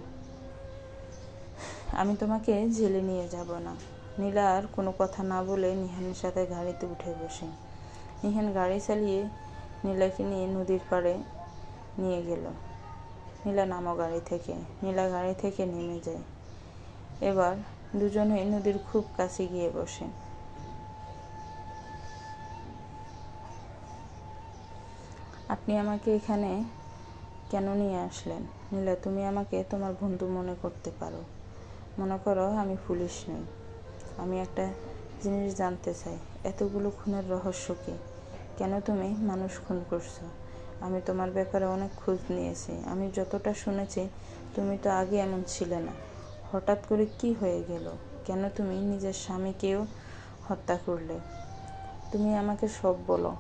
আমি তোমাকে জেলে নিয়ে যাব না। নীলা আর কোনো কথা না বলে নিহানের সাথে গাড়িতে উঠে বসে। নিহান গাড়ি চালিয়ে নীলাকে নিয়ে নদীর পাড়ে নিয়ে গেল। নীলা, নামো গাড়ি থেকে। নীলা গাড়ি থেকে নেমে যায়। এবার দুজনেই নদীর খুব কাছে গিয়ে বসে। আপনি আমাকে এখানে কেন নিয়ে আসলেন? নীলা, তুমি আমাকে তোমার বন্ধু মনে করতে পারো। মনে করো আমি পুলিশ নই। আমি একটা জিনিস জানতে চাই, এতগুলো খুনের রহস্য কী? কেন তুমি মানুষ খুন করছো? আমি তোমার ব্যাপারে অনেক খোঁজ নিয়েছি। আমি যতটা শুনেছি, তুমি তো আগে এমন ছিলে না। হঠাৎ করে কি হয়ে গেল? কেন তুমি নিজের স্বামীকেও হত্যা করলে? তুমি আমাকে সব বলো।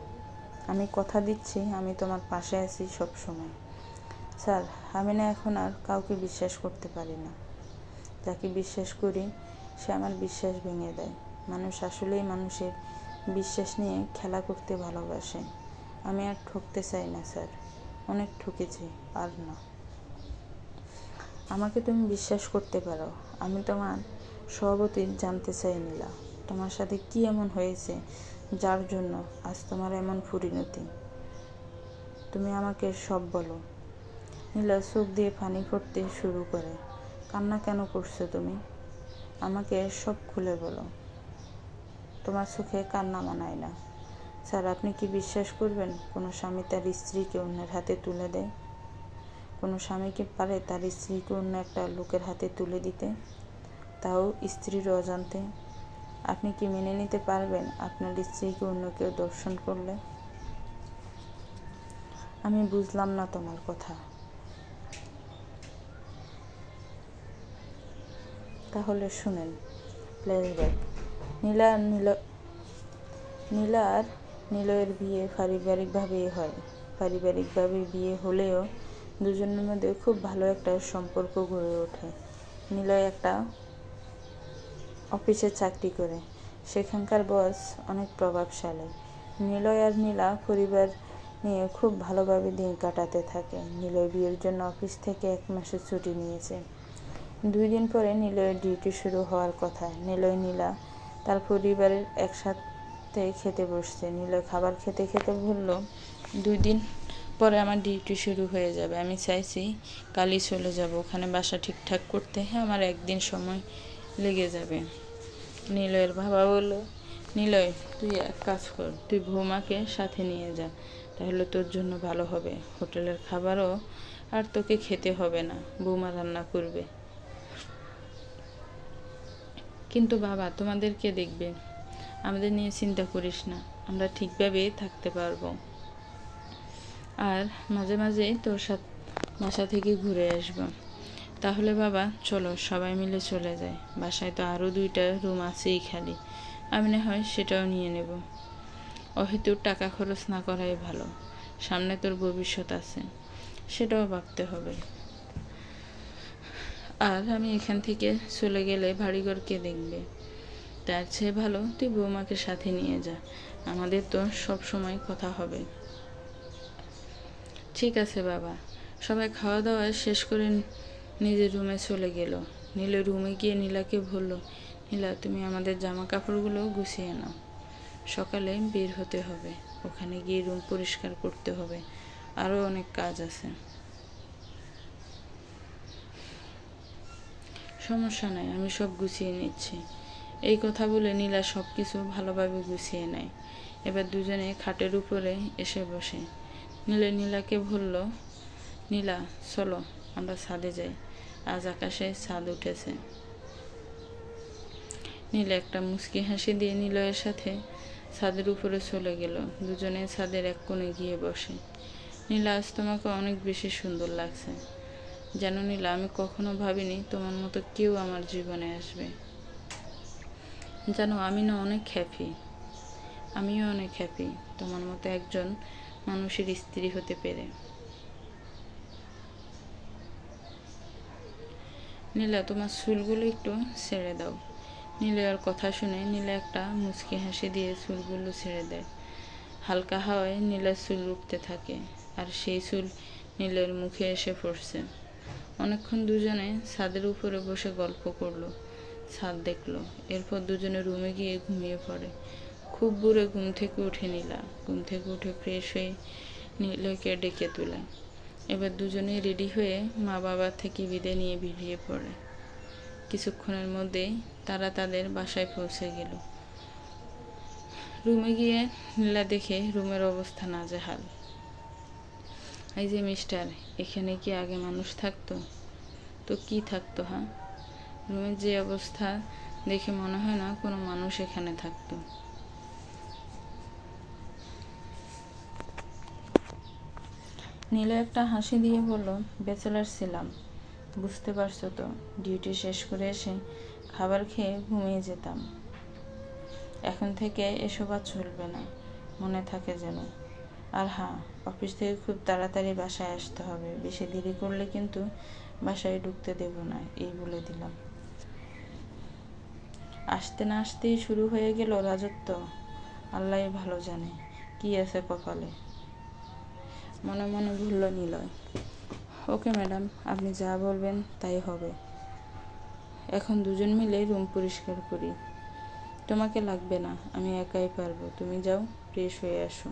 আমি কথা দিচ্ছি আমি তোমার পাশে আছি সব সময়। স্যার, আমি না এখন আর কাউকে বিশ্বাস করতে পারি না। যাকে বিশ্বাস করি সে আমার বিশ্বাস ভেঙে দেয়। মানুষ আসলেই মানুষের বিশ্বাস নিয়ে খেলা করতে ভালোবাসে। আমি আর ঠকতে চাই না স্যার, অনেক ঠকেছি, আর না। আমাকে তুমি বিশ্বাস করতে পারো। আমি তোমার সভাপতি জানতে চাই নীলা, তোমার সাথে কি এমন হয়েছে যার জন্য আজ তোমার এমন পরিণতি? তুমি আমাকে সব বলো। নীলা চোখ দিয়ে পানি পড়তে শুরু করে। কান্না কেন করছো তুমি? আমাকে সব খুলে বলো। তোমার চোখে কান্না মানায় না। স্যার, আপনি কি বিশ্বাস করবেন কোনো স্বামী তার স্ত্রীকে অন্যের হাতে তুলে দেয়? কোনো স্বামী কি পারে তার স্ত্রীকে অন্য একটা লোকের হাতে তুলে দিতে, তাও স্ত্রীর অজান্তে? আপনি কি মেনে নিতে পারবেন আপনার স্ত্রীকে অন্য কেউ দর্শন করলে? আমি বুঝলাম না তোমার কথা। তাহলে শুনেন। ফ্ল্যাশব্যাক। নীলা আর নিলয়ের বিয়ে পারিবারিকভাবেই হয়। পারিবারিকভাবে বিয়ে হলেও দুজনের মধ্যে খুব ভালো একটা সম্পর্ক গড়ে ওঠে। নিলয় একটা অফিসে চাকরি করে, সেখানকার বস অনেক প্রভাবশালী। নিলয় আর নীলা পরিবার নিয়ে খুব ভালোভাবে দিন কাটাতে থাকে। নিলয় বিয়ের জন্য অফিস থেকে 1 মাসের ছুটি নিয়েছে। 2 দিন পরে নিলয়ের ডিউটি শুরু হওয়ার কথা। নিলয় নীলা তার পরিবারের একসাথে খেতে বসছে। নিলয় খাবার খেতে খেতে বলল, 2 দিন পরে আমার ডিউটি শুরু হয়ে যাবে। আমি চাইছি কালই চলে যাব। ওখানে বাসা ঠিকঠাক করতে আমার 1 দিন সময় লেগে যাবে। নিলয়ের বাবা বলল, নিলয়, তুই এক কাজ কর, তুই বৌমাকে সাথে নিয়ে যা, তাহলে তোর জন্য ভালো হবে। হোটেলের খাবারও আর তোকে খেতে হবে না, বৌমা রান্না করবে। কিন্তু বাবা, তোমাদের কে দেখবে? আমাদের নিয়ে চিন্তা করিস না, আমরা ঠিকভাবে থাকতে পারবো। আর মাঝে মাঝে তোর সাথে বাসা থেকে ঘুরে আসবো। তাহলে বাবা চলো সবাই মিলে চলে যায়। বাসায় তো আরও 2টা রুম আছেই খালি, আমি না হয় সেটাও নিয়ে নেব। অহেতুর টাকা খরচ না করাই ভালো। সামনে তোর ভবিষ্যৎ আছে, সেটাও ভাবতে হবে। আর আমি এখান থেকে চলে গেলে বাড়িঘর কে দেখবে? তার চেয়ে ভালো তুই বৌমাকে সাথে নিয়ে যা, আমাদের তো সব সময় কথা হবে। ঠিক আছে বাবা। সবাই খাওয়া দাওয়া শেষ করে নিজের রুমে চলে গেল। নীলা রুমে গিয়ে নীলাকে বলল, নীলা, তুমি আমাদের জামা কাপড়গুলো গুছিয়ে নাও, সকালে বের হতে হবে। ওখানে গিয়ে রুম পরিষ্কার করতে হবে, আরও অনেক কাজ আছে। সমস্যা নাই, আমি সব গুছিয়ে নিচ্ছি। এই কথা বলে নীলা সব কিছু ভালোভাবে গুছিয়ে নেয়। এবার দুজনে খাটের উপরে এসে বসে। নীলাকে বলল, নীলা, চলো আমরা ছাদে যাই, আজ আকাশে চাঁদ উঠেছে। নীলা একটা মুচকি হাসি দিয়ে নিলয়ের সাথে ছাদের উপরে চলে গেল। দুজনে ছাদের এক কোণে গিয়ে বসে। নীলা, আজ তোমাকে অনেক বেশি সুন্দর লাগছে। জানো নীলা, আমি কখনো ভাবিনি তোমার মতো কেউ আমার জীবনে আসবে। জানো, আমি না অনেক হ্যাপি। আমিও অনেক হ্যাপি তোমার মতো একজন মানুষের স্ত্রী হতে পেরে। নীলা, তোমার চুলগুলো একটু ছেড়ে দাও। নীলার কথা শুনে নীলা একটা মুচকি হাসি দিয়ে চুলগুলো ছেড়ে দেয়। হালকা হাওয়ায় নীলার চুল উঠতে থাকে, আর সেই চুল নীলার মুখে এসে পড়ছে। অনেকক্ষণ দুজনে ছাদের উপরে বসে গল্প করলো, ছাদ দেখলো। এরপর দুজনে রুমে গিয়ে ঘুমিয়ে পড়ে। খুব ভোরে ঘুম থেকে উঠে নীলা। ঘুম থেকে উঠে ফ্রেশ হয়ে নীলয়কে ডেকে তোলে। এবার দুজনেই রেডি হয়ে মা বাবার থেকে বিদায় নিয়ে বেরিয়ে পড়ে। কিছুক্ষণের মধ্যেই তারা তাদের বাসায় পৌঁছে গেল। রুমে গিয়ে নীলা দেখে রুমের অবস্থা নাজেহাল। এই যে মিস্টার, এখানে কি আগে মানুষ থাকতো? তো কি থাকতো? হ্যাঁ, রুমের যে অবস্থা দেখে মনে হয় না কোনো মানুষ এখানে থাকতো। নীলা একটা হাসি দিয়ে বলল, ব্যাচেলার ছিলাম, বুঝতে পারছো তো। ডিউটি শেষ করে এসে খাবার খেয়ে ঘুমিয়ে যেতাম। এখন থেকে এসব আর চলবে না, মনে থাকে যেন। আর হ্যাঁ, অফিস থেকে খুব তাড়াতাড়ি বাসায় আসতে হবে। বেশি দেরি করলে কিন্তু বাসায় ঢুকতে দেব না, এই বলে দিলাম। আসতে না আসতেই শুরু হয়ে গেল রাজত্ব। আল্লাহ ভালো জানে কি আছে কপালে, মনে মনে ভুলল নিলয়। ওকে ম্যাডাম, আপনি যা বলবেন তাই হবে। এখন দুজন মিলে রুম পরিষ্কার করি। তোমাকে লাগবে না, আমি একাই পারবো। তুমি যাও, ফ্রেশ হয়ে আসো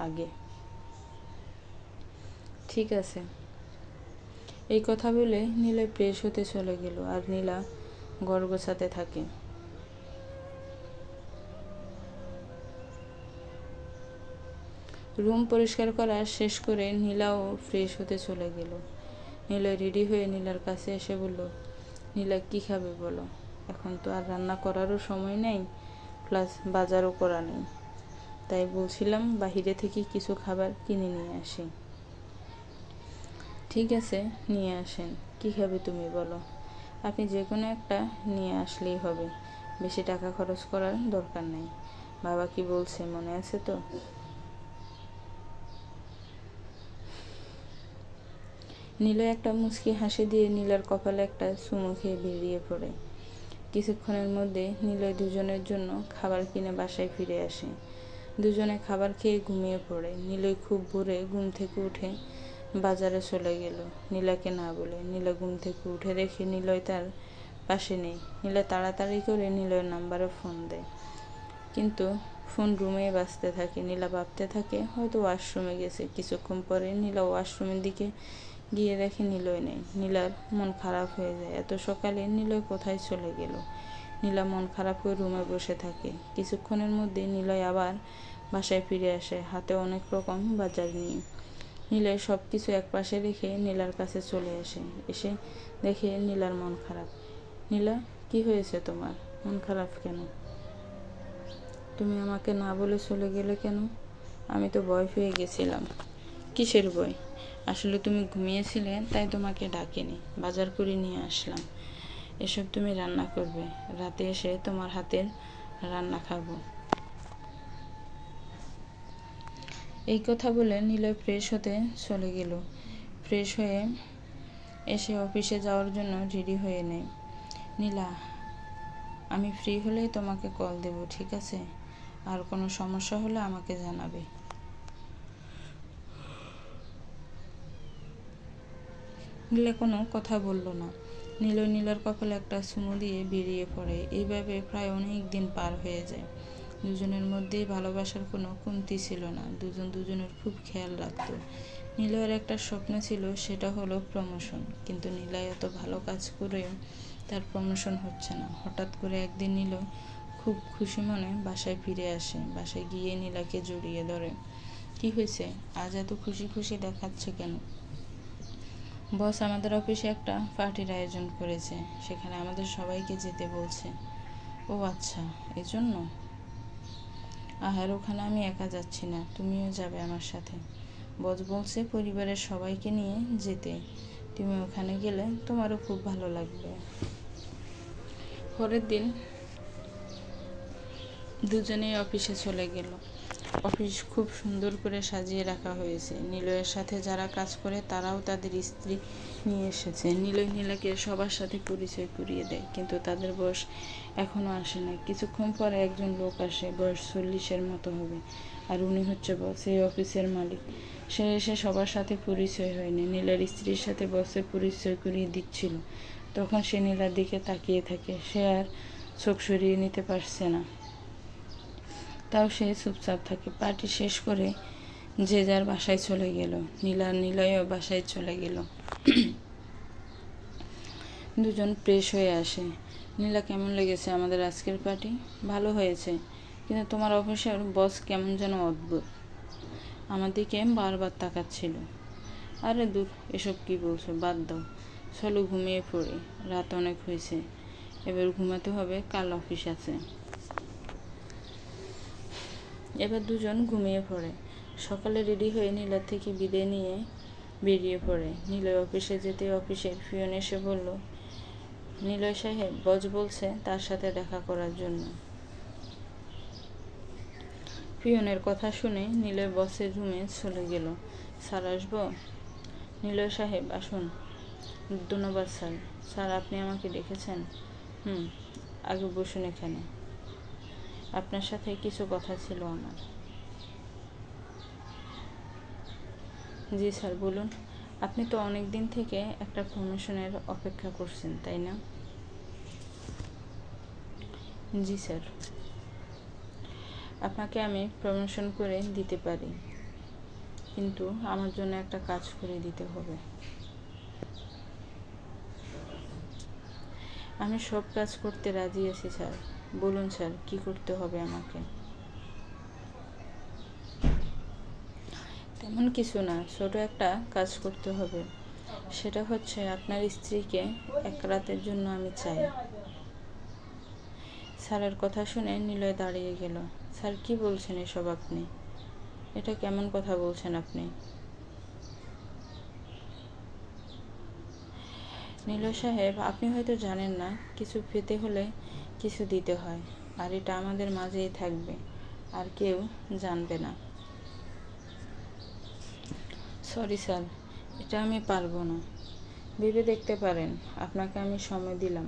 আগে। ঠিক আছে। এই কথা বলে নীলা ফ্রেশ হতে চলে গেল আর নীলা ঘর গোছাতে থাকে। রুম পরিষ্কার করা শেষ করে নীলাও ফ্রেশ হতে চলে গেল। নীলা রেডি হয়ে নীলার কাছে এসে বলল, নীলা কি খাবে বলো? এখন তো আর রান্না করারও সময় নেই, প্লাস বাজারও করা নেই। তাই বলছিলাম বাহিরে থেকে কিছু খাবার কিনে নিয়ে আসি। ঠিক আছে, নিয়ে আসেন। কি খাবে তুমি বলো? আপনি যে কোনো একটা নিয়ে আসলেই হবে, বেশি টাকা খরচ করার দরকার নেই। বাবা কি বলছে মনে আছে তো? নীলা একটা মুচকি হাসি দিয়ে নীলার কপালে একটা চুমু খেয়ে বেরিয়ে পড়ে। কিছুক্ষণের মধ্যে নীলা দুজনের জন্য খাবার কিনে বাসায় ফিরে আসে। দুজনে খাবার খেয়ে ঘুমিয়ে পড়ে। নীলা খুব ভোরে ঘুম থেকে উঠে বাজারে চলে গেল নীলাকে না বলে। নীলা ঘুম থেকে উঠে দেখে নিলয় তার পাশে নেই। নীলা তাড়াতাড়ি করে নিলয়ের নাম্বারে ফোন দেয়, কিন্তু ফোন রুমেই বাজতে থাকে। নীলা ভাবতে থাকে হয়তো ওয়াশরুমে গেছে। কিছুক্ষণ পরে নীলা ওয়াশরুমের দিকে গিয়ে দেখে নিলয় নেই। নীলার মন খারাপ হয়ে যায়। এত সকালে নিলয় কোথায় চলে গেল? নীলা মন খারাপ হয়ে রুমে বসে থাকে। কিছুক্ষণের মধ্যে নিলয় আবার বাসায় ফিরে আসে, হাতে অনেক রকম বাজার নিয়ে। নীলয় সব কিছু একপাশে রেখে নীলার কাছে চলে আসে। এসে দেখে নীলার মন খারাপ। নীলা, কি হয়েছে তোমার? মন খারাপ কেন? তুমি আমাকে না বলে চলে গেলে কেন? আমি তো ভয় পেয়ে গেছিলাম। কিসের ভয়? আসলে তুমি ঘুমিয়েছিলে, তাই তোমাকে ডাকিনি। বাজার করে নিয়ে আসলাম। এসব তুমি রান্না করবে। রাতে এসে তোমার হাতের রান্না খাবো। এই কথা বলে নীলয় ফ্রেশ হতে চলে গেল। ফ্রেশ হয়ে এসে অফিসে যাওয়ার জন্য রেডি হয়ে নেয়। নীলা, আমি ফ্রি হলেই তোমাকে কল দেব, ঠিক আছে? আর কোনো সমস্যা হলে আমাকে জানাবে। নীলা কোনো কথা বলল না। নিলয় নীলার কপালে একটা চুমু দিয়ে বেরিয়ে পড়ে। এইভাবে প্রায় অনেক দিন পার হয়ে যায়। দুজনের মধ্যেই ভালোবাসার কোনো কমতি ছিল না। দুজন দুজনের খুব খেয়াল রাখত। নিলয়ের একটা স্বপ্ন ছিল, সেটা হলো প্রমোশন। কিন্তু নিলয় এত ভালো কাজ করেও তার প্রমোশন হচ্ছে না। হঠাৎ করে একদিন নিলয় খুব খুশি মনে বাসায় ফিরে আসে। বাসায় গিয়ে নীলাকে জড়িয়ে ধরে। কি হয়েছে? আজ এত খুশি খুশি দেখাচ্ছে কেন? বস আমাদের অফিসে একটা পার্টির আয়োজন করেছে, সেখানে আমাদের সবাইকে যেতে বলছে। ও আচ্ছা, এজন্য? আর ওখানে আমি একা যাচ্ছি না, তুমিও যাবে আমার সাথে। বস বলছে পরিবারের সবাইকে নিয়ে যেতে। তুমি ওখানে গেলে তোমারও খুব ভালো লাগবে। পরের দিন দুজনেই অফিসে চলে গেল। অফিস খুব সুন্দর করে সাজিয়ে রাখা হয়েছে। নিলয়ের সাথে যারা কাজ করে তারাও তাদের স্ত্রী নিয়ে এসেছে। নিলয় নীলাকে সবার সাথে পরিচয় করিয়ে দেয়, কিন্তু তাদের বয়স এখনও আসে না। কিছুক্ষণ পরে একজন লোক আসে, বয়স 40-এর মতো হবে, আর উনি হচ্ছে বস, এই অফিসের মালিক। সে এসে সবার সাথে পরিচয় হয়নি। নীলার স্ত্রীর সাথে বসের পরিচয় করিয়ে দিচ্ছিল। তখন সে নীলার দিকে তাকিয়ে থাকে। সে আর চোখ সরিয়ে নিতে পারছে না, তাও সে চুপচাপ থাকে। পার্টি শেষ করে যে যার বাসায় চলে গেল। নিলয়ও বাসায় চলে গেল। দুজন ফ্রেশ হয়ে আসে। নীলা, কেমন লেগেছে আমাদের আজকের পার্টি? ভালো হয়েছে, কিন্তু তোমার অফিসের বস কেমন যেন অদ্ভুত, আমার দিকে বারবার তাকাচ্ছিল। আরে দূর, এসব কি বলছো, বাদ দাও। চলো ঘুমিয়ে পড়ি, রাত অনেক হয়েছে, এবার ঘুমাতে হবে, কাল অফিস আছে। এবার দুজন ঘুমিয়ে পড়ে। সকালে রেডি হয়ে নীলার থেকে বিদায় নিয়ে বেরিয়ে পড়ে। নিলয় অফিসে যেতে অফিসের পিয়ন এসে বলল, নিলয় সাহেব বস বলছে তার সাথে দেখা করার জন্য। পিয়নের কথা শুনে নিলয় বসের রুমে চলে গেল। স্যার আসবো? নিলয় সাহেব আসুন। ধন্যবাদ স্যার। স্যার আপনি আমাকে ডেকেছেন? আগে বসুন এখানে, আপনার সাথে কিছু কথা ছিল আমার। জি স্যার বলুন। আপনি তো অনেক দিন থেকে একটা প্রমোশনের অপেক্ষা করছেন, তাই না? জি স্যার। আপনাকে আমি প্রমোশন করে দিতে পারি, কিন্তু আমার জন্য একটা কাজ করে দিতে হবে। আমি সব কাজ করতে রাজি আছি স্যার। বলুন স্যার, কি করতে হবে আমাকে? তেমন কিছু না, ছোট একটা কাজ করতে হবে। সেটা হচ্ছে আপনার স্ত্রীকে এক রাতের জন্য আমি চাই। স্যারের কথা শুনে নিলয় দাঁড়িয়ে গেল। স্যার কি বলছেন এসব আপনি? এটা কেমন কথা বলছেন আপনি? নিলয় সাহেব, আপনি হয়তো জানেন না, কিছু পেতে হলে কিছু দিতে হয়, আর এটা আমাদের মাঝেই থাকবে, আর কেউ জানবে না। সরি স্যার, এটা আমি পারবো না। ভেবে দেখতে পারেন, আপনাকে আমি সময় দিলাম।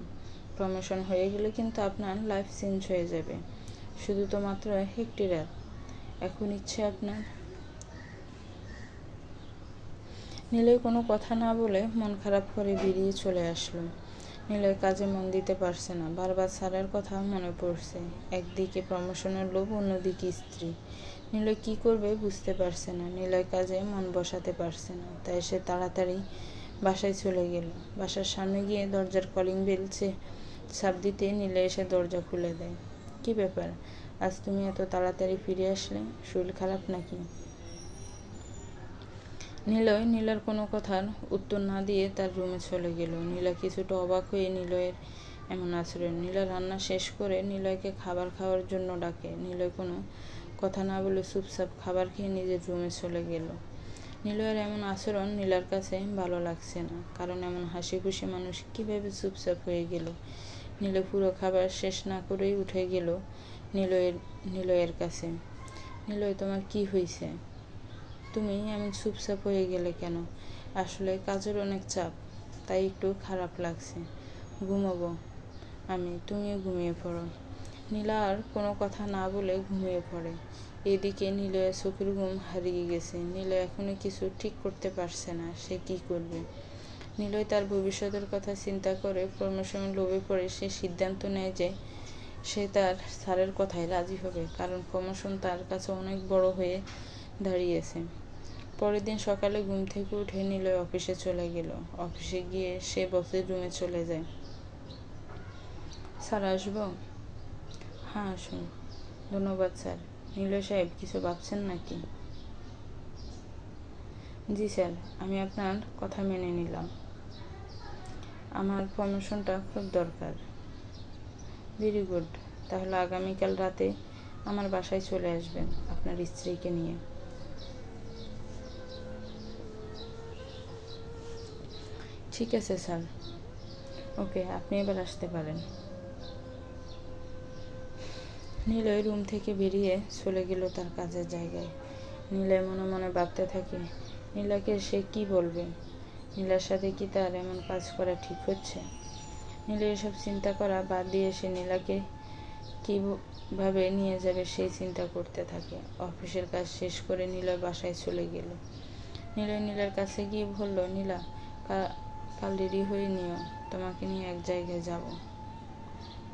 প্রমোশন হয়ে গেলে কিন্তু আপনার লাইফ চেঞ্জ হয়ে যাবে। শুধু তো মাত্র একটি রাত। এখন ইচ্ছে আপনার? নিলয় কোনো কথা না বলে মন খারাপ করে বেরিয়ে চলে আসলো। নিলয় কাজে মন দিতে পারছে না, বারবার স্যারের কথা মনে পড়ছে। একদিকে প্রমোশনের লোভ, অন্যদিকে স্ত্রী। নিলয় কি করবে বুঝতে পারছে না। নিলয় কাজে মন বসাতে পারছে না, তাই সে তাড়াতাড়ি বাসায় চলে গেল। বাসার সামনে গিয়ে দরজার কলিং বেল চাপ দিতে নিলয় এসে দরজা খুলে দেয়। কি ব্যাপার, আজ তুমি এত তাড়াতাড়ি ফিরে আসলে? শরীর খারাপ নাকি? নিলয় নীলার কোনো কথার উত্তর না দিয়ে তার রুমে চলে গেল। নীলা কিছুটা অবাক হয়ে নিলয়ের এমন আচরণ। নীলা রান্না শেষ করে নিলয়কে খাবার খাওয়ার জন্য ডাকে। নিলয় কোনো কথা না বলে চুপচাপ খাবার খেয়ে নিজের রুমে চলে গেল। নিলয়ের এমন আচরণ নীলার কাছে ভালো লাগছে না, কারণ এমন হাসি খুশি মানুষ কীভাবে চুপচাপ হয়ে গেল। নিলয় পুরো খাবার শেষ না করেই উঠে গেল নিলয়ের কাছে। নিলয়, তোমার কি হয়েছে? তুমি এমন চুপচাপ হয়ে গেলে কেন? আসলে কাজের অনেক চাপ, তাই একটু খারাপ লাগছে। ঘুমাবো আমি, তুমিও ঘুমিয়ে পড়ো। নীলা আর কোনো কথা না বলে ঘুমিয়ে পড়ে। এদিকে নিলয়ের চোখের ঘুম হারিয়ে গেছে। নিলয় এখনো কিছু ঠিক করতে পারছে না, সে কি করবে। নিলয় তার ভবিষ্যতের কথা চিন্তা করে প্রমোশনের লোভে পড়ে সে সিদ্ধান্ত নেয় যে সে তার স্যারের কথায় রাজি হবে, কারণ প্রমোশন তার কাছে অনেক বড় হয়ে দাঁড়িয়েছে। পরের দিন সকালে ঘুম থেকে উঠে নিলয় অফিসে চলে গেল। অফিসে গিয়ে সে বসের রুমে চলে যায়। স্যার আসবো? হ্যাঁ আসুন। ধন্যবাদ স্যার। নিলয় সাহেব কিছু ভাবছেন নাকি? জি স্যার, আমি আপনার কথা মেনে নিলাম। আমার প্রমোশনটা খুব দরকার। Very good. তাহলে আগামীকাল রাতে আমার বাসায় চলে আসবেন আপনার স্ত্রীকে নিয়ে। ঠিক আছে স্যার। ওকে, আপনি এবার আসতে পারেন। নিলয় রুম থেকে বেরিয়ে চলে গেল তার কাজের জায়গায়। নিলয় মনে মনে ভাবতে থাকে, নীলাকে সে কি বলবে? নীলার সাথে কি তার এমন কাজ করা ঠিক হচ্ছে? নিলয় এসব চিন্তা করা বাদ দিয়ে সে নীলাকে কীভাবে নিয়ে যাবে সেই চিন্তা করতে থাকে। অফিসের কাজ শেষ করে নিলয় বাসায় চলে গেল। নিলয় নীলার কাছে গিয়ে বলল, নীলা, কাল রেডি হয়ে নিও, তোমাকে নিয়ে এক জায়গায় যাব।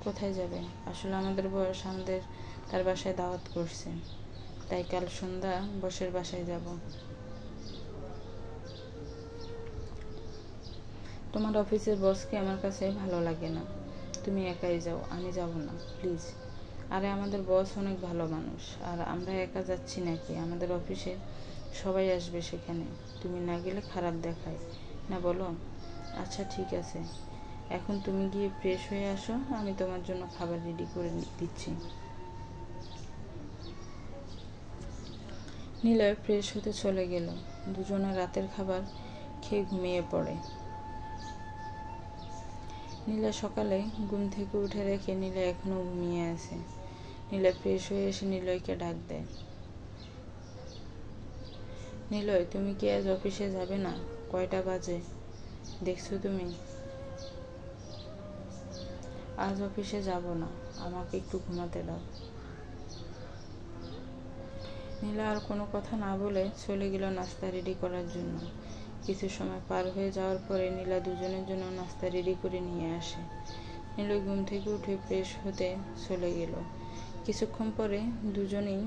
কোথায় যাবে? আসলে আমাদের বস আমাদের তার বাসায় দাওয়াত করছে, তাই কাল সন্ধ্যা বসের বাসায় যাব। তোমার অফিসের বসকে আমার কাছে ভালো লাগে না, তুমি একাই যাও, আমি যাব না, প্লিজ। আরে আমাদের বস অনেক ভালো মানুষ, আর আমরা একা যাচ্ছি নাকি? আমাদের অফিসে সবাই আসবে সেখানে, তুমি না গেলে খারাপ দেখায় না, বলো? আচ্ছা ঠিক আছে, এখন তুমি গিয়ে ফ্রেশ হয়ে আসো, আমি তোমার জন্য খাবার রেডি করে দিচ্ছি। নিলয় ফ্রেশ হতে চলে গেল। দুজনে রাতের খাবার খেয়ে ঘুমিয়ে পড়ে। নীলয় সকালে ঘুম থেকে উঠে দেখে নিলয় এখনো ঘুমিয়ে আছে। নিলয় ফ্রেশ হয়ে এসে নিলয়কে ডাক দেয়। নিলয়, তুমি কি আজ অফিসে যাবে না? কয়টা বাজে দেখছো তুমি? আজ অফিসে যাব না, আমাকে একটু ঘুমাতে দাও। নীলা আর কোনো কথা না বলে চলে গেল নাস্তা রেডি করার জন্য। কিছু সময় পার হয়ে যাওয়ার পরে নীলা দুজনের জন্য নাস্তা রেডি করে নিয়ে আসে। নীলয় ঘুম থেকে উঠে ফ্রেশ হতে চলে গেল। কিছুক্ষণ পরে দুজনেই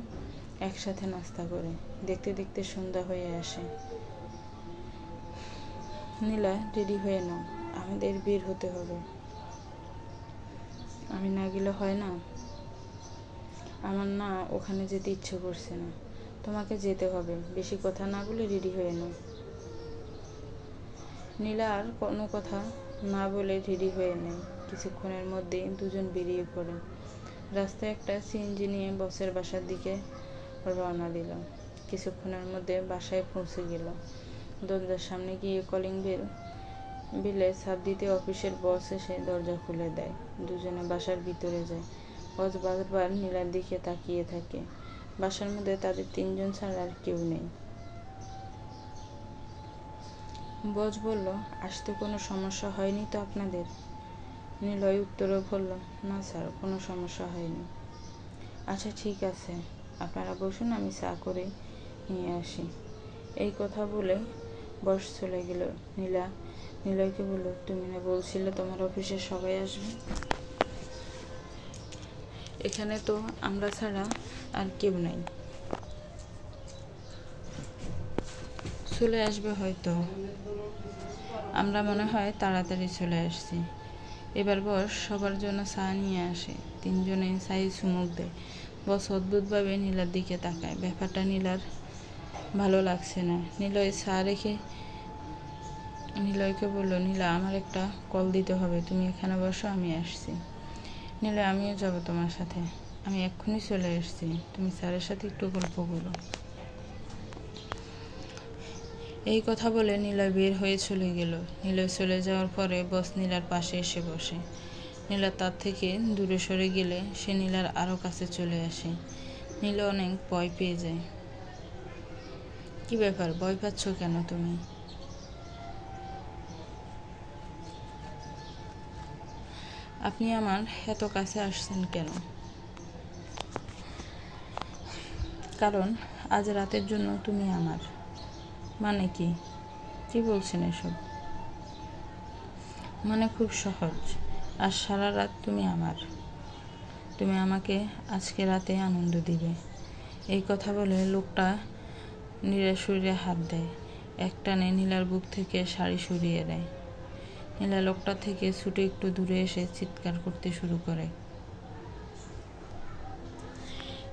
একসাথে নাস্তা করে। দেখতে দেখতে সন্ধ্যা হয়ে আসে। নীলা, রেডি হয়ে নাও, আমাদের বের হতে হবে। আমি না গেলে হয় না? আমার না ওখানে যেতে ইচ্ছে করছে না, তোমাকে যেতে হবে। বেশি কথা না বলে রেডি হয়ে নাও। নীলা আর কোনো কথা না বলে রেডি হয়ে নেয়। কিছুক্ষণের মধ্যেই দুজন বেরিয়ে পড়ে। রাস্তায় একটা সিএনজি নিয়ে বসের বাসার দিকে রওনা দিল। কিছুক্ষণের মধ্যে বাসায় পৌঁছে গেল। দরজার সামনে গিয়ে কলিং বেলে চাপ দিতে অফিসের বস এসে দরজা খুলে দেয়। দুজনে বাসার ভিতরে যায়। বস বারবার নীলার দিকে তাকিয়ে থাকে। বাসার মধ্যে তাদের তিনজন ছাড়া আর কেউ নেই। বস বলল, আসতে কোনো সমস্যা হয়নি তো আপনাদের? নিলয় উত্তরে বলল, না স্যার, কোনো সমস্যা হয়নি। আচ্ছা ঠিক আছে, আপনারা বসুন, আমি চা করে নিয়ে আসি। এই কথা বলে বস চলে গেল। নিলয়কে বলল, তুমি না বলছিলে তোমার অফিসে সবাই আসবে? এখানে তো আমরা ছাড়া আর কেউ নাই। চলে আসবে হয়তো, আমরা মনে হয় তাড়াতাড়ি চলে আসছি। এবার বস সবার জন্য চা নিয়ে আসে। তিনজনে চায়ে চুমুক দেয়। বস অদ্ভুতভাবে নীলার দিকে তাকায়। ব্যাপারটা নীলার ভালো লাগছে না। নিলয় চা রেখে নিলয়কে বলল, নীলা, আমার একটা কল দিতে হবে, তুমি এখানে বসো, আমি আসছি। নিলয়, আমিও যাব তোমার সাথে, আমি এক্ষুনি চলে আসছি, তুমি স্যারের সাথে একটু গল্প করো। এই কথা বলে নিলয় বের হয়ে চলে গেল। নিলয় চলে যাওয়ার পরে বস নীলার পাশে এসে বসে। নীলা তার থেকে দূরে সরে গেলে সে নীলার আরও কাছে চলে আসে। নীলা অনেক ভয় পেয়ে যায়। কি ব্যাপার, ভয় পাচ্ছ কেন তুমি? আপনি আমার এত কাছে আসছেন কেন? কারণ আজ রাতের জন্য তুমি আমার। মানে কি? কি বলছেন এসব? মানে খুব সহজ, আজ সারা রাত তুমি আমার। তুমি আমাকে আজকে রাতে আনন্দ দিবে। এই কথা বলে লোকটা নীলার শরীরে হাত দেয়। একটানে নীলার বুক থেকে শাড়ি সরিয়ে দেয়। নীলা লোকটা থেকে ছুটে একটু দূরে এসে চিৎকার করতে শুরু করে,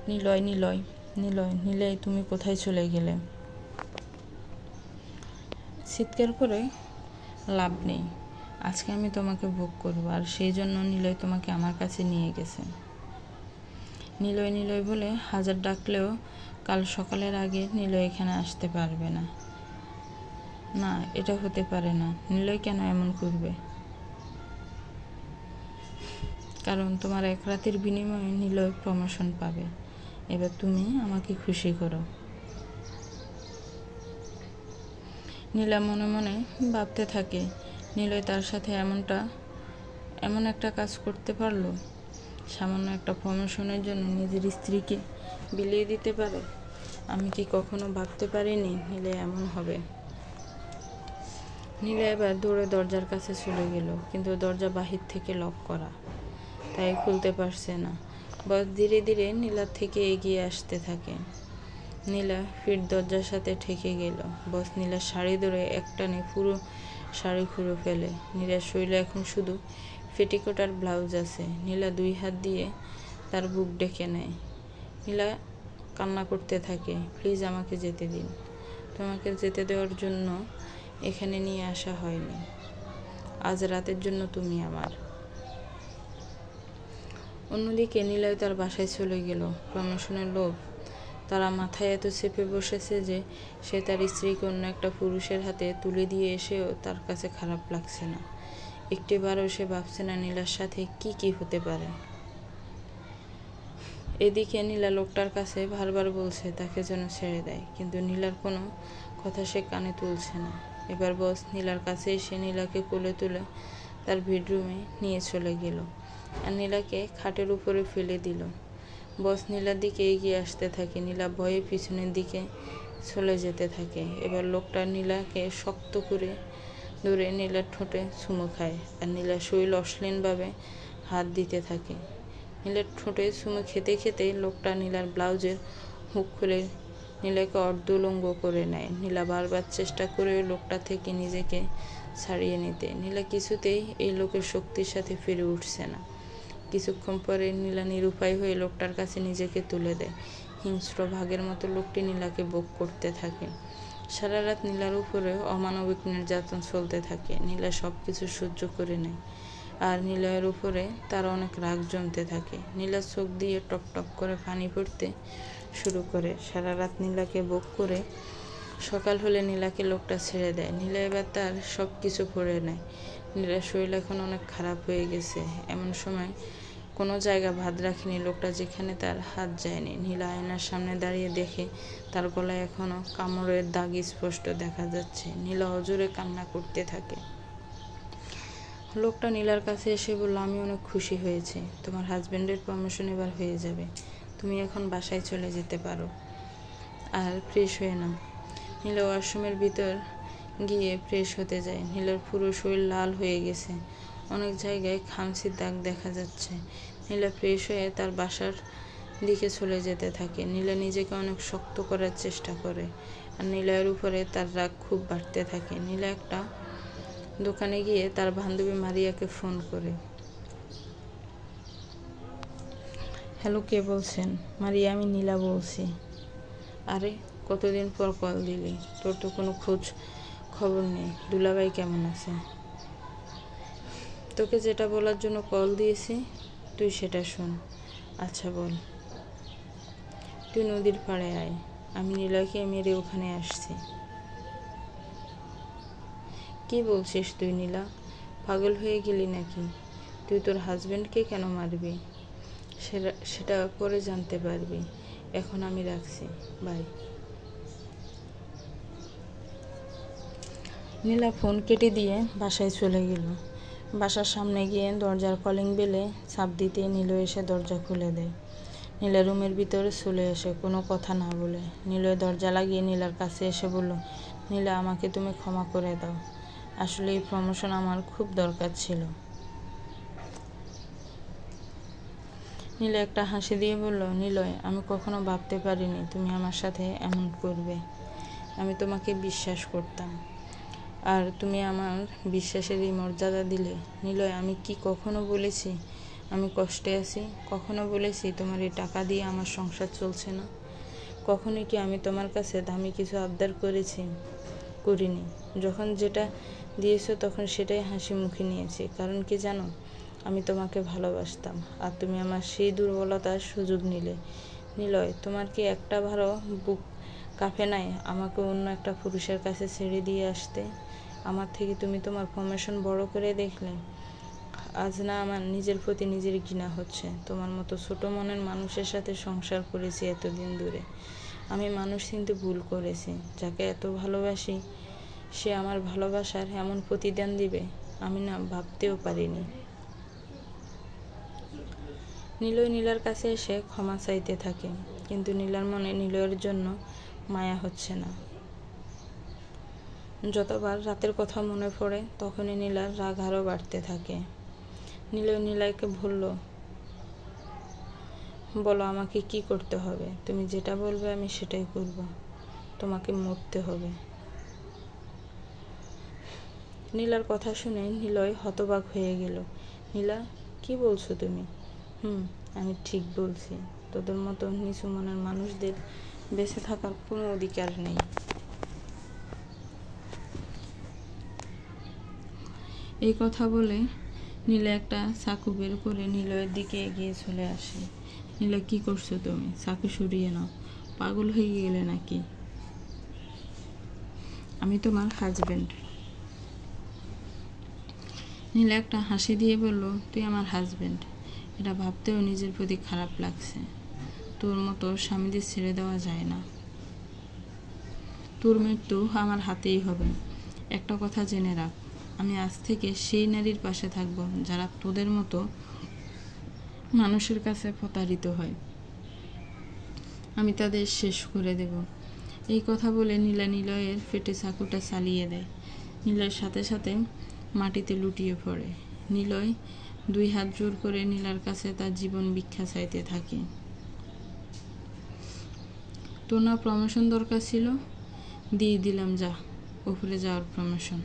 নিলয়, নিলয়, নিলয়, নিলয়, তুমি কোথায় চলে গেলে? চিৎকার করে লাভ নেই, আজকে আমি তোমাকে ভোগ করবো, আর সেই জন্য নিলয় তোমাকে আমার কাছে নিয়ে গেছে। নিলয় নিলয় বলে হাজার ডাকলেও কাল সকালের আগে নিলয় এখানে আসতে পারবে না। না, এটা হতে পারে না। নিলয় কেন এমন করবে? কারণ তোমার এক রাতের বিনিময়ে নিলয় প্রমোশন পাবে। এবার তুমি আমাকে খুশি করো। নীলা মনে মনে ভাবতে থাকে, নিলয় তার সাথে এমন একটা কাজ করতে পারলো। সামান্য একটা প্রমোশনের জন্য নিজের স্ত্রীকে বিলিয়ে দিতে পারে। আমি কি কখনো ভাবতে পারিনি নিলয় এমন হবে। নীলা এবার দৌড়ে দরজার কাছে চলে গেল, কিন্তু দরজা বাহির থেকে লক করা, তাই খুলতে পারছে না। বস ধীরে ধীরে নীলার থেকে এগিয়ে আসতে থাকে। নীলা ফির দরজার সাথে ঠেকে গেল। বস নীলার শাড়ি ধরে একটানে পুরো শাড়ি খুলে ফেলে। নীলার শরীরে এখন শুধু পেটিকোট আর ব্লাউজ আছে। নীলা দুই হাত দিয়ে তার বুক ডেকে নেয়। নীলা কান্না করতে থাকে, প্লিজ আমাকে যেতে দিন, তোমাকে যেতে দেওয়ার জন্য এখানে নিয়ে আসা হয়নি। আজ রাতের জন্য তুমি আমার। অন্যদিকে নিলয় তার বাসায় চলে গেল। প্রমোশনের লোভ তারা মাথায় এত চেপে বসেছে যে সে তার স্ত্রীকে অন্য একটা পুরুষের হাতে তুলে দিয়ে এসেও তার কাছে খারাপ লাগছে না। একটিবারও সে ভাবছে না নীলার সাথে কি কি হতে পারে। এদিকে নীলা লোকটার কাছে বারবার বলছে তাকে যেন ছেড়ে দেয়, কিন্তু নীলার কোনো কথা সে কানে তুলছে না। এবার বস নীলার কাছে এসে নীলাকে কোলে তুলে তার বেডরুমে নিয়ে চলে গেল আর নীলাকে খাটের উপরে ফেলে দিল। বস নীলার দিকে এগিয়ে আসতে থাকে। নীলা ভয়ে পিছনের দিকে চলে যেতে থাকে। এবার লোকটা নীলাকে শক্ত করে ধরে নীলার ঠোঁটে চুমু খায় আর নীলার শরীর অশ্লীলভাবে হাত দিতে থাকে। নীলার ঠোঁটে চুমু খেতে খেতে লোকটা নীলার ব্লাউজের হুক খুলে নীলাকে অর্ধউলঙ্গ করে নেয়। নীলা বারবার চেষ্টা করেও লোকটা থেকে নিজেকে ছাড়িয়ে নিতে। নীলা কিছুতেই এই লোকের শক্তির সাথে ফিরে উঠছে না। কিছুক্ষণ পরে নীলা নিরুপায় হয়ে লোকটার কাছে নিজেকে তুলে দেয়। হিংস্র ভাগের মতো লোকটি নীলাকে ভোগ করতে থাকে। সারা রাত নীলার উপরে অমানবিক নির্যাতন চলতে থাকে। নীলা সব কিছু সহ্য করে নেয় আর নীলার উপরে তার অনেক রাগ জমতে থাকে। নীলার চোখ দিয়ে টপ টপ করে পানি পড়তে শুরু করে। সারা রাত নীলাকে ভোগ করে সকাল হলে নীলাকে লোকটা ছেড়ে দেয়। নীলা এবার তার সব কিছু পড়ে নেয়। নীলার শরীর এখন অনেক খারাপ হয়ে গেছে। এমন সময় কোনো জায়গা ভাত রাখেনি লোকটা যেখানে তার হাত যায়নি। নীলা আয়নার সামনে দাঁড়িয়ে দেখে তার গলায় এখনও কামড়ের দাগ স্পষ্ট দেখা যাচ্ছে। নীলা অজোরে কান্না করতে থাকে। লোকটা নীলার কাছে এসে বলল, আমি অনেক খুশি হয়েছি। তোমার হাজবেন্ডের প্রমোশন এবার হয়ে যাবে। তুমি এখন বাসায় চলে যেতে পারো আর ফ্রেশ হয়ে নাও। নীলা ওয়াশরুমের ভিতর গিয়ে ফ্রেশ হতে যায়। নীলার পুরো শরীর লাল হয়ে গেছে। অনেক জায়গায় খামচির দাগ দেখা যাচ্ছে। নীলা ফ্রেশ হয়ে তার বাসার দিকে চলে যেতে থাকে। নীলা নিজেকে অনেক শক্ত করার চেষ্টা করে আর নীলার উপরে তার রাগ খুব বাড়তে থাকে। নীলা একটা দোকানে গিয়ে তার বান্ধবী মারিয়াকে ফোন করে। হ্যালো, কে বলছেন? মারিয়া, আমি নীলা বলছি। আরে, কতদিন পর কল দিলি? তোর তো কোনো খোঁজ খবর নেই। দুলাভাই কেমন আছে? তোকে যেটা বলার জন্য কল দিয়েছি তুই সেটা শোন। আচ্ছা বল। তুই নদীর পাড়ে আয়, আমি নীলাকে মেরে ওখানে আসছি। কি বলছিস তুই নীলা? পাগল হয়ে গেলি নাকি? তুই তোর হাজবেন্ডকে কেন মারবি? সেটা পরে জানতে পারবি। এখন আমি রাখছি, বাই। নীলা ফোন কেটে দিয়ে বাসায় চলে গেল। বাসার সামনে গিয়ে দরজার কলিং বেলে চাপ দিতে নীলয় এসে দরজা খুলে দেয়। নীলা রুমের ভিতরে চলে আসে কোনো কথা না বলে। নীলয় দরজা লাগিয়ে নীলার কাছে এসে বলল, নীলা, আমাকে তুমি ক্ষমা করে দাও। আসলে এই প্রমোশন আমার খুব দরকার ছিল। নীলা একটা হাসি দিয়ে বলল, নীলয়, আমি কখনো ভাবতে পারিনি তুমি আমার সাথে এমন করবে। আমি তোমাকে বিশ্বাস করতাম আর তুমি আমার বিশ্বাসেরই মর্যাদা দিলে। নীলয়, আমি কি কখনো বলেছি আমি কষ্টে আছি? কখনো বলেছি তোমার এই টাকা দিয়ে আমার সংসার চলছে না? কখনো কি আমি তোমার কাছে দামি কিছু আবদার করিনি। যখন যেটা দিয়েছো তখন সেটাই হাসি মুখে নিয়েছি। কারণ কি জানো, আমি তোমাকে ভালোবাসতাম আর তুমি আমার সেই দুর্বলতার সুযোগ নিলে। নীলয়, তোমার কি একটা ভালো বুক কাঁপে নাই আমাকে অন্য একটা পুরুষের কাছে ছেড়ে দিয়ে আসতে? আমার থেকে তুমি তোমার প্রমোশন বড় করে দেখলে। আজ না আমার নিজের প্রতি নিজের ঘৃণা হচ্ছে। তোমার মতো ছোট মনের মানুষের সাথে সংসার করেছি এতদিন ধরে। আমি মানুষ চিনতে ভুল করেছি। যাকে এত ভালোবাসি সে আমার ভালোবাসার এমন প্রতিদান দিবে আমি না ভাবতেও পারিনি। নীলয় নীলার কাছে এসে ক্ষমা চাইতে থাকে, কিন্তু নীলার মনে নীলয়ের জন্য মায়া হচ্ছে না। যতবার রাতের কথা মনে পড়ে তখনই নীলার রাগ আরও বাড়তে থাকে। নীলয় নীলাকে বলল, বলো আমাকে কি করতে হবে? তুমি যেটা বলবে আমি সেটাই করব। তোমাকে মরতে হবে। নীলার কথা শুনে নীলয় হতবাক হয়ে গেল। নীলা, কি বলছো তুমি? আমি ঠিক বলছি। তোদের মতো নিচু মনের মানুষদের বেঁচে থাকার কোনো অধিকার নেই। এই কথা বলে নীলা একটা চাকু বের করে নিলয়ের দিকে এগিয়ে চলে আসে। নীলা, কি করছো তুমি? চাকু সরিয়ে নাও। পাগল হয়ে গেলে নাকি? আমি তোমার হাজবেন্ড। নীলা একটা হাসি দিয়ে বলল, তুই আমার হাজবেন্ড, এটা ভাবতেও নিজের প্রতি খারাপ লাগছে। তোর মতো স্বামীদের ছেড়ে দেওয়া যায় না। তোর মৃত্যু আমার হাতেই হবে। একটা কথা জেনে রাখ, আমি আজ থেকে সেই নারীর পাশে থাকবো যারা তোদের মতো মানুষের কাছে প্রতারিত হয়। আমি তাদের শেষ করে দেব। এই কথা বলে নীলা নিলয়ের পেটে চাকুটা চালিয়ে দেয়। নীলয়ের সাথে সাথে মাটিতে লুটিয়ে পড়ে। নিলয় 2 হাত জোর করে নীলার কাছে তার জীবন ভিক্ষা চাইতে থাকে। তোর না প্রমোশন দরকার ছিল? দিয়ে দিলাম, যা, উপরে যাওয়ার প্রমোশন।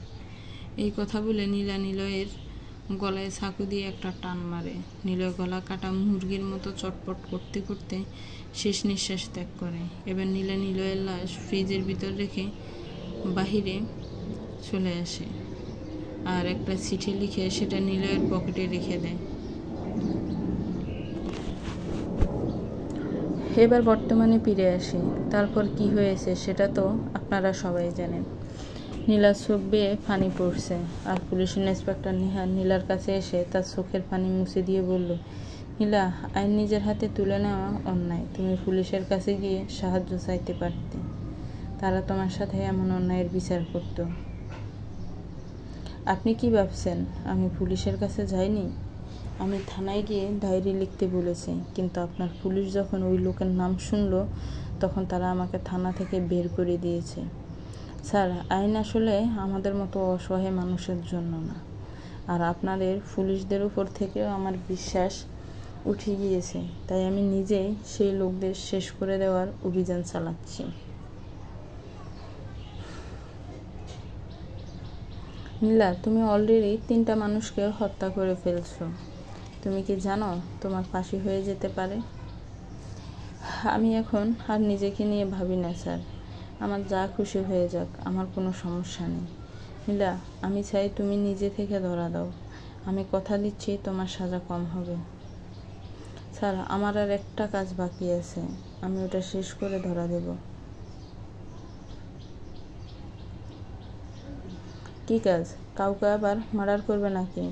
এই কথা বলে নীলা নিলয়ের গলায় চাকু দিয়ে একটা টান মারে। নিলয় গলা কাটা মুরগির মতো চটপট করতে করতে শেষ নিঃশ্বাস ত্যাগ করে। এবার নীলা নিলয়ের লাশ ফ্রিজের ভিতর রেখে বাহিরে চলে আসে আর একটা চিঠি লিখে সেটা নিলয়ের পকেটে রেখে দেয়। এবার বর্তমানে ফিরে আসি। তারপর কি হয়েছে সেটা তো আপনারা সবাই জানেন। নীলার চোখ বেয়ে পানি পড়ছে আর পুলিশ ইন্সপেক্টর নিহান নীলার কাছে এসে তার চোখের পানি মুছে দিয়ে বলল, নীলা, আইন নিজের হাতে তুলে নেওয়া অন্যায়। তুমি পুলিশের কাছে গিয়ে সাহায্য চাইতে পারতে। তারা তোমার সাথে এমন অন্যায়ের বিচার করত। আপনি কি ভাবছেন আমি পুলিশের কাছে যাইনি? আমি থানায় গিয়ে ডায়েরি লিখতে বলেছি, কিন্তু আপনার পুলিশ যখন ওই লোকের নাম শুনলো তখন তারা আমাকে থানা থেকে বের করে দিয়েছে। স্যার, আইন আসলে আমাদের মতো অসহায় মানুষের জন্য না। আর আপনাদের পুলিশদের উপর থেকেও আমার বিশ্বাস উঠে গিয়েছে, তাই আমি নিজেই সেই লোকদের শেষ করে দেওয়ার অভিযান চালাচ্ছি। নীলা, তুমি অলরেডি 3টা মানুষকে হত্যা করে ফেলছো। তুমি কি জানো তোমার ফাঁসি হয়ে যেতে পারে? আমি এখন আর নিজেকে নিয়ে ভাবি না স্যার। আমার যা খুশি হয়ে যাক, আমার কোনো সমস্যা নেই। নীলা, আমি চাই তুমি নিজে থেকে ধরা দাও। আমি কথা দিচ্ছি তোমার সাজা কম হবে। স্যার, আমার আর একটা কাজ বাকি আছে, আমি ওটা শেষ করে ধরা দেব। কি কাজ? কাউকে আবার মার্ডার করবে নাকি?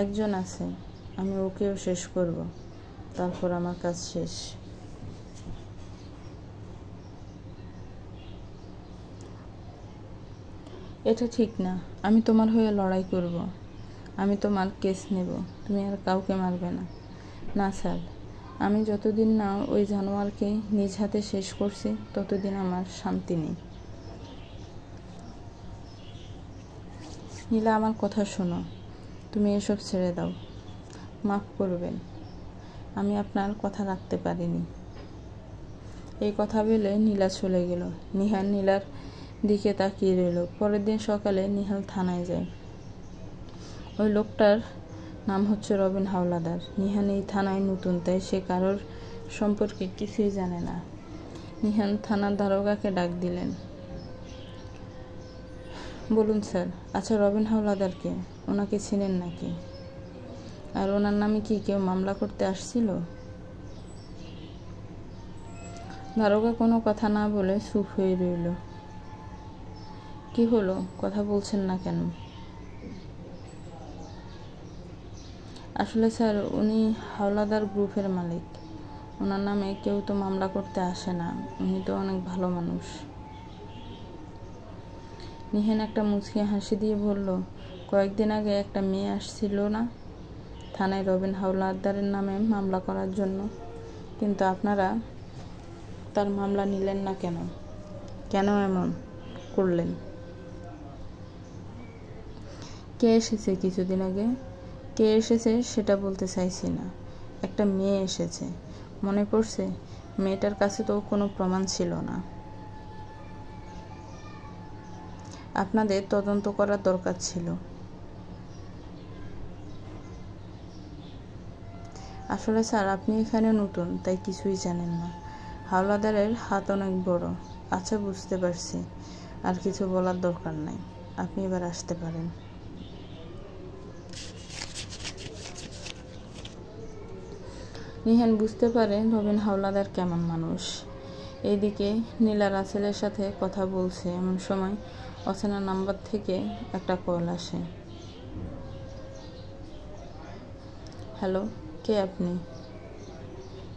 একজন আছে, আমি ওকেও শেষ করব, তারপর আমার কাজ শেষ। এটা ঠিক না। আমি তোমার হয়ে লড়াই করব, আমি তোমার কেস নেব। তুমি আর কাউকে মারবে না। না স্যার, আমি যতদিন না ওই জানোয়ারকে নিজ হাতে শেষ করছি ততদিন আমার শান্তি নেই। নীলা, আমার কথা শোনো। তুমি এসব ছেড়ে দাও। মাফ করবেন, আমি আপনার কথা রাখতে পারিনি। এই কথা বলে নীলা চলে গেল। নিহান নীলার দিকে তাকিয়ে রইল। পরের দিন সকালে নিহাল থানায় যায়। ওই লোকটার নাম হচ্ছে রবিন হাওলাদার। নিহান এই থানায় নতুন, তাই সে কারোর সম্পর্কে কিছুই জানে না। নিহান থানার দারোগাকে ডাক দিলেন। বলুন স্যার, আচ্ছা রবিন হাওলাদারকে ওনাকে চিনেন নাকি? আর ওনার নামে কি কেউ মামলা করতে আসছিল? দারোগা কোনো কথা না বলে চুপ হয়ে রইল। কি হলো, কথা বলছেন না কেন? আসলে স্যার, উনি হাওলাদার গ্রুপের মালিক। ওনার নামে কেউ তো মামলা করতে আসে না। উনি তো অনেক ভালো মানুষ। নিহান একটা মুচকি হাসি দিয়ে বলল, কয়েকদিন আগে একটা মেয়ে আসছিল না থানায় রবিন হাওলাদারের নামে মামলা করার জন্য, কিন্তু আপনারা তার মামলা নিলেন না কেন? কেন এমন করলেন? কে এসেছে কিছুদিন আগে? কে এসেছে সেটা বলতে চাইছি না। একটা মেয়ে এসেছে, মনে পড়ছে? মেয়েটার কাছে তো কোনো প্রমাণ ছিল না। আপনাদের তদন্ত করার দরকার ছিল। আসলে স্যার, আপনি এখানে নতুন, তাই কিছুই জানেন না। হাওলাদারের হাত অনেক বড়। আচ্ছা, বুঝতে পারছি, আর কিছু বলার দরকার নাই। আপনি এবার আসতে পারেন। নিহান বুঝতে পারে রবিন হাওলাদার কেমন মানুষ। এইদিকে নীলা রাসেলের সাথে কথা বলছে, এমন সময় অচেনা নাম্বার থেকে একটা কল আসে। হ্যালো, কে আপনি?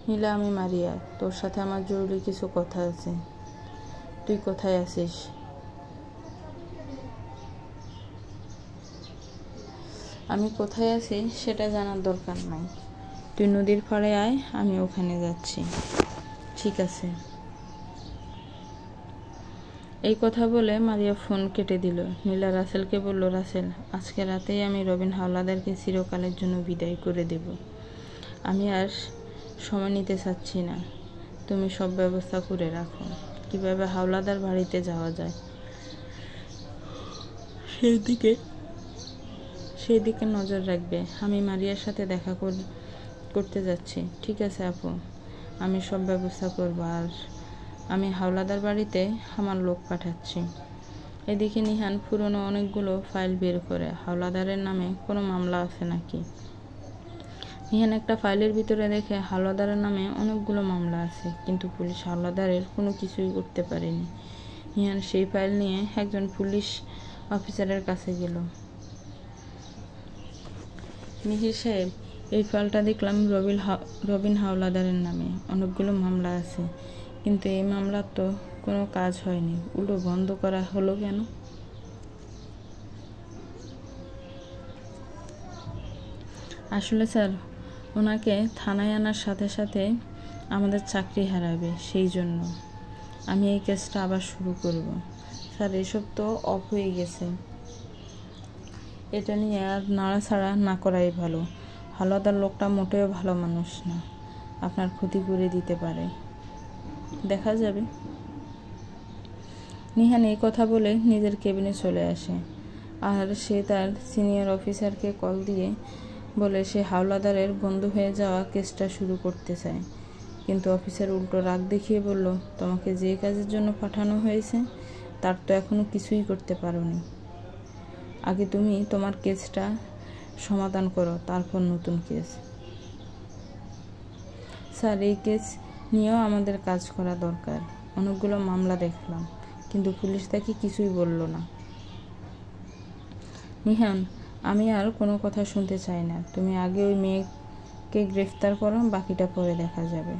নীলা, আমি মারিয়া, তোর সাথে আমার জরুরি কিছু কথা আছে। তুই কোথায় আছিস? আমি কোথায় আছি সেটা জানার দরকার নাই, তুই নদীর পাড়ে আয়, আমি ওখানে যাচ্ছি। ঠিক আছে। এই কথা বলে মারিয়া ফোন কেটে দিল। নীলা রাসেলকে বলল, রাসেল, আজকে রাতেই আমি রবিন হাওলাদারকে চিরকালের জন্য বিদায় করে দেব। আমি আর সময় নিতে চাচ্ছি না, তুমি সব ব্যবস্থা করে রাখো, কিভাবে হাওলাদার বাড়িতে যাওয়া যায় সেদিকে নজর রাখবে। আমি মারিয়ার সাথে দেখা করতে যাচ্ছি। ঠিক আছে আপু, আমি সব ব্যবস্থা করব, আর আমি হাওলাদার বাড়িতে আমার লোক পাঠাচ্ছি। এদিকে নিহান পুরনো অনেকগুলো ফাইল বের করে, হাওলাদারের নামে কোনো মামলা আছে নাকি। নিহান একটা ফাইলের ভিতরে দেখে হাওলাদারের নামে অনেকগুলো মামলা আছে, কিন্তু পুলিশ হাওলাদারের কোনো কিছুই করতে পারেনি। নিহান সেই ফাইল নিয়ে একজন পুলিশ অফিসারের কাছে গেল। মিহির সাহেব, এই ফাইলটা দেখলাম রবিন হাওলাদারের নামে অনেকগুলো মামলা আছে, কিন্তু এই মামলার তো কোনো কাজ হয়নি, উল্টো বন্ধ করা হলো কেন? আসলে স্যার, ওনাকে থানায় আনার সাথে সাথে আমাদের চাকরি হারাবে, সেই জন্য আমি এই কেসটা আবার শুরু করব। স্যার, এসব তো অফ হয়ে গেছে, এটা নিয়ে আর নাড়াছাড়া না করাই ভালো। হাওলাদার লোকটা মোটেও ভালো মানুষ না, আপনার ক্ষতি করে দিতে পারে, দেখা যাবে। নিহান এই কথা বলে নিজের কেবিনে চলে আসে, আর সে তার সিনিয়র অফিসারকে কল দিয়ে বলে সে হাওলাদারের বন্ধ হয়ে যাওয়া কেসটা শুরু করতে চায়। কিন্তু অফিসার উল্টো রাগ দেখিয়ে বলল, তোমাকে যে কাজের জন্য পাঠানো হয়েছে তার তো এখনো কিছুই করতে পারোনি। আগে তুমি তোমার কেসটা সমাধান করো, তারপর নতুন কেস। স্যার, এই কেস নিয়েও আমাদের কাজ করা দরকার। অনেকগুলো মামলা দেখলাম, কিন্তু পুলিশ তাকে কিছুই বলল না। নিহান, আমি আর কোনো কথা শুনতে চাই না, তুমি আগে ওই মেয়েকে গ্রেফতার করো, বাকিটা পরে দেখা যাবে।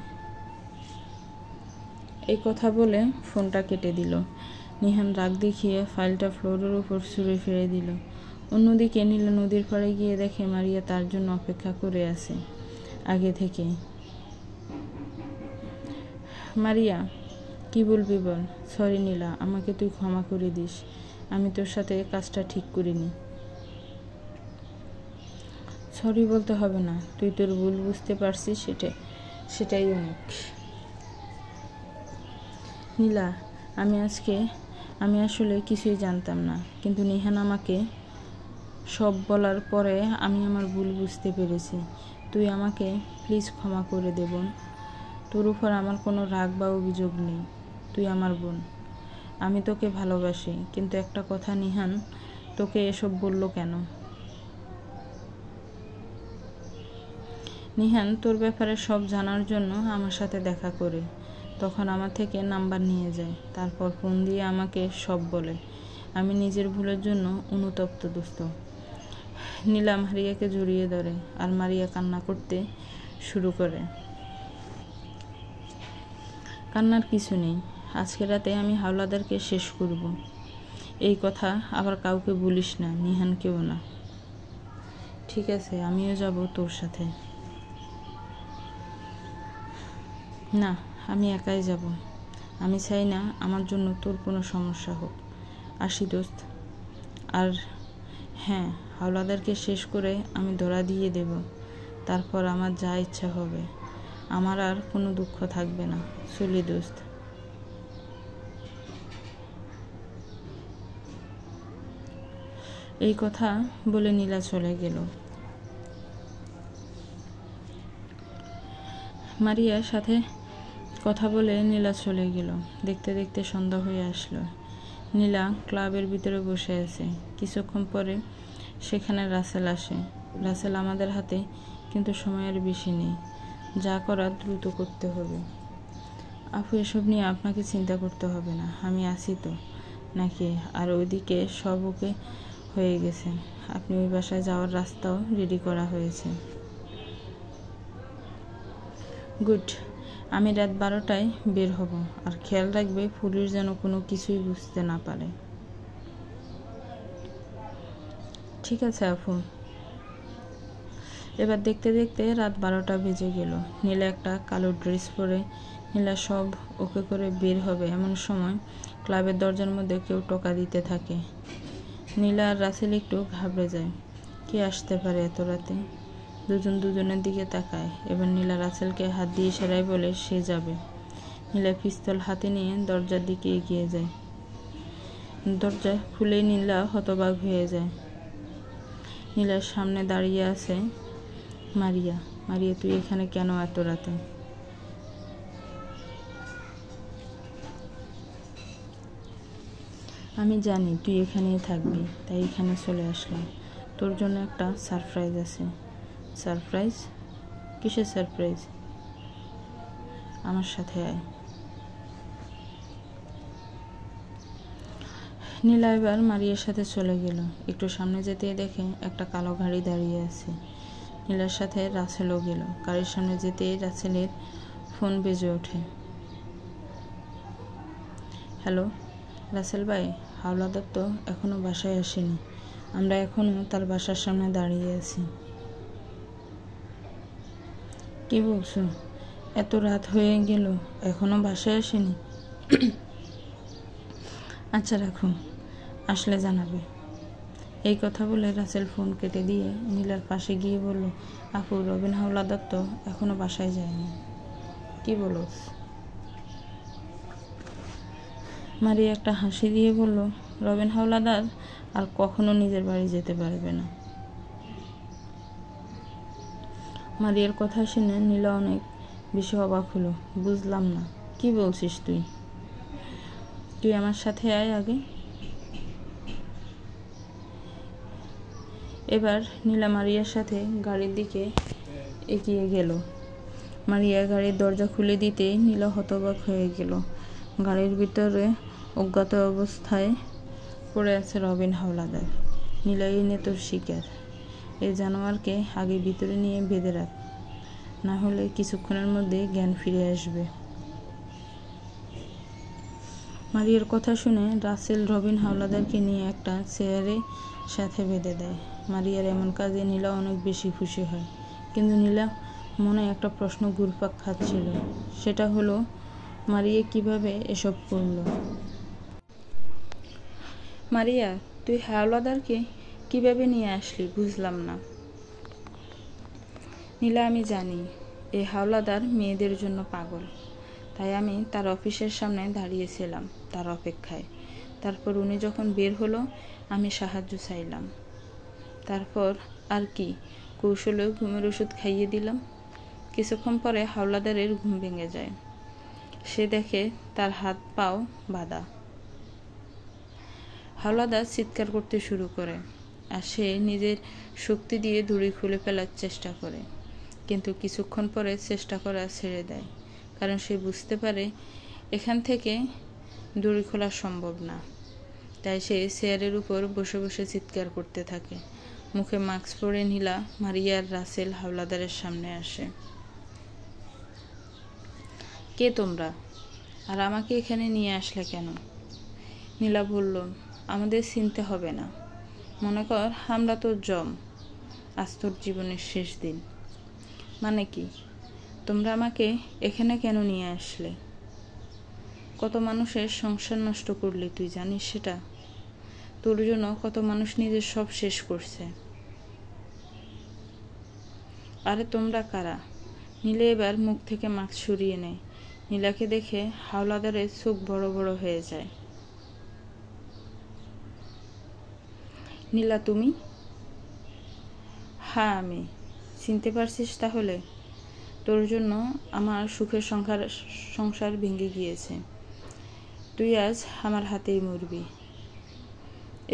এই কথা বলে ফোনটা কেটে দিল। নিহান রাগ দেখিয়ে ফাইলটা ফ্লোরের উপর ছুঁড়ে ফেলে দিল। অন্যদিকে নীলা নদীর পাড়ে গিয়ে দেখে মারিয়া তার জন্য অপেক্ষা করে আছে আগে থেকে। মারিয়া, কি বলবি বল। সরি নীলা, আমাকে তুই ক্ষমা করে দিস, আমি তোর সাথে কাজটা ঠিক করিনি। সরি বলতে হবে না, তুই তোর ভুল বুঝতে পারছিস, সেটাই অনেক। নীলা, আমি আসলে কিছুই জানতাম না, কিন্তু নিহান আমাকে সব বলার পরে আমি আমার ভুল বুঝতে পেরেছি। তুই আমাকে প্লিজ ক্ষমা করে দে বোন, তোর উপর আমার কোনো রাগ বা অভিযোগ নেই, তুই আমার বোন, আমি তোকে ভালোবাসি। কিন্তু একটা কথা, নিহান তোকে এসব বলল কেন? নিহান তোর ব্যাপারে সব জানার জন্য আমার সাথে দেখা করে, তখন আমার থেকে নাম্বার নিয়ে যায়, তারপর ফোন দিয়ে আমাকে সব বলে। আমি নিজের ভুলের জন্য অনুতপ্ত দোস্ত। নীলা মারিয়াকে জড়িয়ে ধরে, আর মারিয়া কান্না করতে শুরু করে। কান্নার কিছু নেই, আজকে রাতে আমি হাওলাদারকে শেষ করব। এই কথা আবার কাউকে বলিস না, নিহানকেও না। ঠিক আছে, আমিও যাব তোর সাথে। না, আমি একাই যাব, আমি চাই না আমার জন্য তোর কোনো সমস্যা হোক। আসি দোস্ত। আর হ্যাঁ, হাওলাদারকে শেষ করে আমি ধরা দিয়ে দেব, তারপর আমার যা ইচ্ছা হবে, আমার আর কোনো দুঃখ থাকবে না। চলি দোস্ত। এই কথা বলে নীলা চলে গেল। মারিয়ার সাথে কথা বলে নীলা চলে গেল। দেখতে দেখতে সন্ধ্যা হয়ে আসলো। নীলা ক্লাবের ভিতরে বসে আছে। কিছুক্ষণ পরে সেখানে রাসেল আসে। রাসেল আমাদের হাতে কিন্তু সময়ের বেশি নেই, যা করার দ্রুত করতে হবে। আপু, এসব নিয়ে আপনাকে চিন্তা করতে হবে না, আমি আছি তো নাকি। আর ওইদিকে সব ওকে হয়ে গেছে, আপনি ওই বাসায় যাওয়ার রাস্তাও রেডি করা হয়েছে। গুড। আমি রাত 12টায় বের হব, আর খেয়াল রাখবে পুলিশ যেন কোনো কিছুই বুঝতে না পারে। ঠিক আছে আপু। এবার দেখতে দেখতে রাত 12টা বেজে গেল। নীলা একটা কালো ড্রেস পরে নীলা সব ওকে করে বের হবে এমন সময় ক্লাবের দরজার মধ্যে কেউ টোকা দিতে থাকে। নীলা আর রাসেল একটু ঘাবড়ে যায়, কে আসতে পারে এত রাতে। দুজন দুজনের দিকে তাকায়। এবার নীলা রাসেলকে হাত দিয়ে ইশারায় বলে সে যাবে। নীলা পিস্তল হাতে নিয়ে দরজার দিকে এগিয়ে যায়। দরজা খুলেই নীলা হতবাক হয়ে যায়। নীলার সামনে দাঁড়িয়ে আছে মারিয়া। মারিয়া, তুই এখানে কেন এত রাতে? আমি জানি তুই এখানেই থাকবি, তাই এখানে চলে আসলাম। তোর জন্য একটা সারপ্রাইজ আছে। সারপ্রাইজ? কিসের সারপ্রাইজ? আমার সাথে আয়। নীলা এবার মারিয়ার সাথে চলে গেল। একটু সামনে যেতে দেখে একটা কালো গাড়ি দাঁড়িয়ে আছে। নীলার সাথে রাসেলও গেল। গাড়ির সামনে যেতে রাসেলের ফোন বেজে ওঠে। হ্যালো রাসেল ভাই, হাওলাদার তো এখনো বাসায় আসেনি। আমরা এখনো তার বাসার সামনে দাঁড়িয়ে আছি। কি বলছো? এত রাত হয়ে গেল এখনো বাসায় আসেনি? আচ্ছা রাখো, আসলে জানাবে। এই কথা বলে রাসেল ফোন কেটে দিয়ে নীলার পাশে গিয়ে বলল, আপু, রবিন হাওলাদার তো এখনো বাসায় যায়নি। কি বলো? মারিয়া একটা হাসি দিয়ে বলল, রবিন হাওলাদার আর কখনো নিজের বাড়ি যেতে পারবে না। মারিয়ার কথা শুনে নীলা অনেক বেশি অবাক হলো। বুঝলাম না, কি বলছিস তুই? তুই আমার সাথে আয় আগে। এবার নীলা মারিয়ার সাথে গাড়ির দিকে এগিয়ে গেল। মারিয়া গাড়ির দরজা খুলে দিতেই নীলা হতবাক হয়ে গেল। গাড়ির ভিতরে অজ্ঞাত অবস্থায় পড়ে আছে রবিন হাওলাদার। নীলা, এই নে তোর শিকার। এই জানোয়ারকে আগে ভিতরে নিয়ে বেঁধে রাখ, না হলে কিছুক্ষণের মধ্যে জ্ঞান ফিরে আসবে। মারিয়ার কথা শুনে রাসেল রবিন হাওলাদারকে নিয়ে একটা চেয়ারে সাথে বেঁধে দেয়। মারিয়ার এমন কাজে নীলা অনেক বেশি খুশি হয়, কিন্তু নীলা মনে একটা প্রশ্ন ঘুরপাক খাচ্ছিল। সেটা হলো, মারিয়া কিভাবে এসব করলো? মারিয়া, তুই হাওলাদারকে কিভাবে নিয়ে আসলি বুঝলাম না। নীলা, আমি জানি এই হাওলাদার মেয়েদের জন্য পাগল, তাই আমি তার অফিসের সামনে দাঁড়িয়েছিলাম তার অপেক্ষায়। তারপর উনি যখন বের হলো আমি সাহায্য চাইলাম। তারপর আর কি, কৌশলে ঘুমের ওষুধ খাইয়ে দিলাম। কিছুক্ষণ পরে হাওলাদারের ঘুম ভেঙে যায়। সে দেখে তার হাত পাও বাঁধা। হাওলাদার চিৎকার করতে শুরু করে, আর সে নিজের শক্তি দিয়ে দড়ি খুলে ফেলার চেষ্টা করে, কিন্তু কিছুক্ষণ পরে চেষ্টা করা ছেড়ে দেয়, কারণ সে বুঝতে পারে এখান থেকে দড়ি খোলা সম্ভব না। তাই সে চেয়ারের উপর বসে বসে চিৎকার করতে থাকে। মুখে মাস্ক পরে নীলা, মারিয়া আর রাসেল হাওলাদারের সামনে আসে। কে তোমরা, আর আমাকে এখানে নিয়ে আসলে কেন? নীলা বলল, আমাদের চিনতে হবে না। মনে কর আমরা তোর জম, আজ তোর জীবনের শেষ দিন। মানে কি? তোমরা আমাকে এখানে কেন নিয়ে আসলে? কত মানুষের সংসার নষ্ট করলি তুই জানিস সেটা? তোর জন্য কত মানুষ নিজের সব শেষ করছে। আরে তোমরা কারা? নীলা এবার মুখ থেকে মাস্ক সরিয়ে নেয়। নীলাকে দেখে হাওলাদারের চোখ বড় বড় হয়ে যায়। নীলা, তুমি? হ্যাঁ আমি। চিনতে পারছিস তাহলে? তোর জন্য আমার সুখের সংসার ভেঙে গিয়েছে। তুই আজ আমার হাতেই মরবি।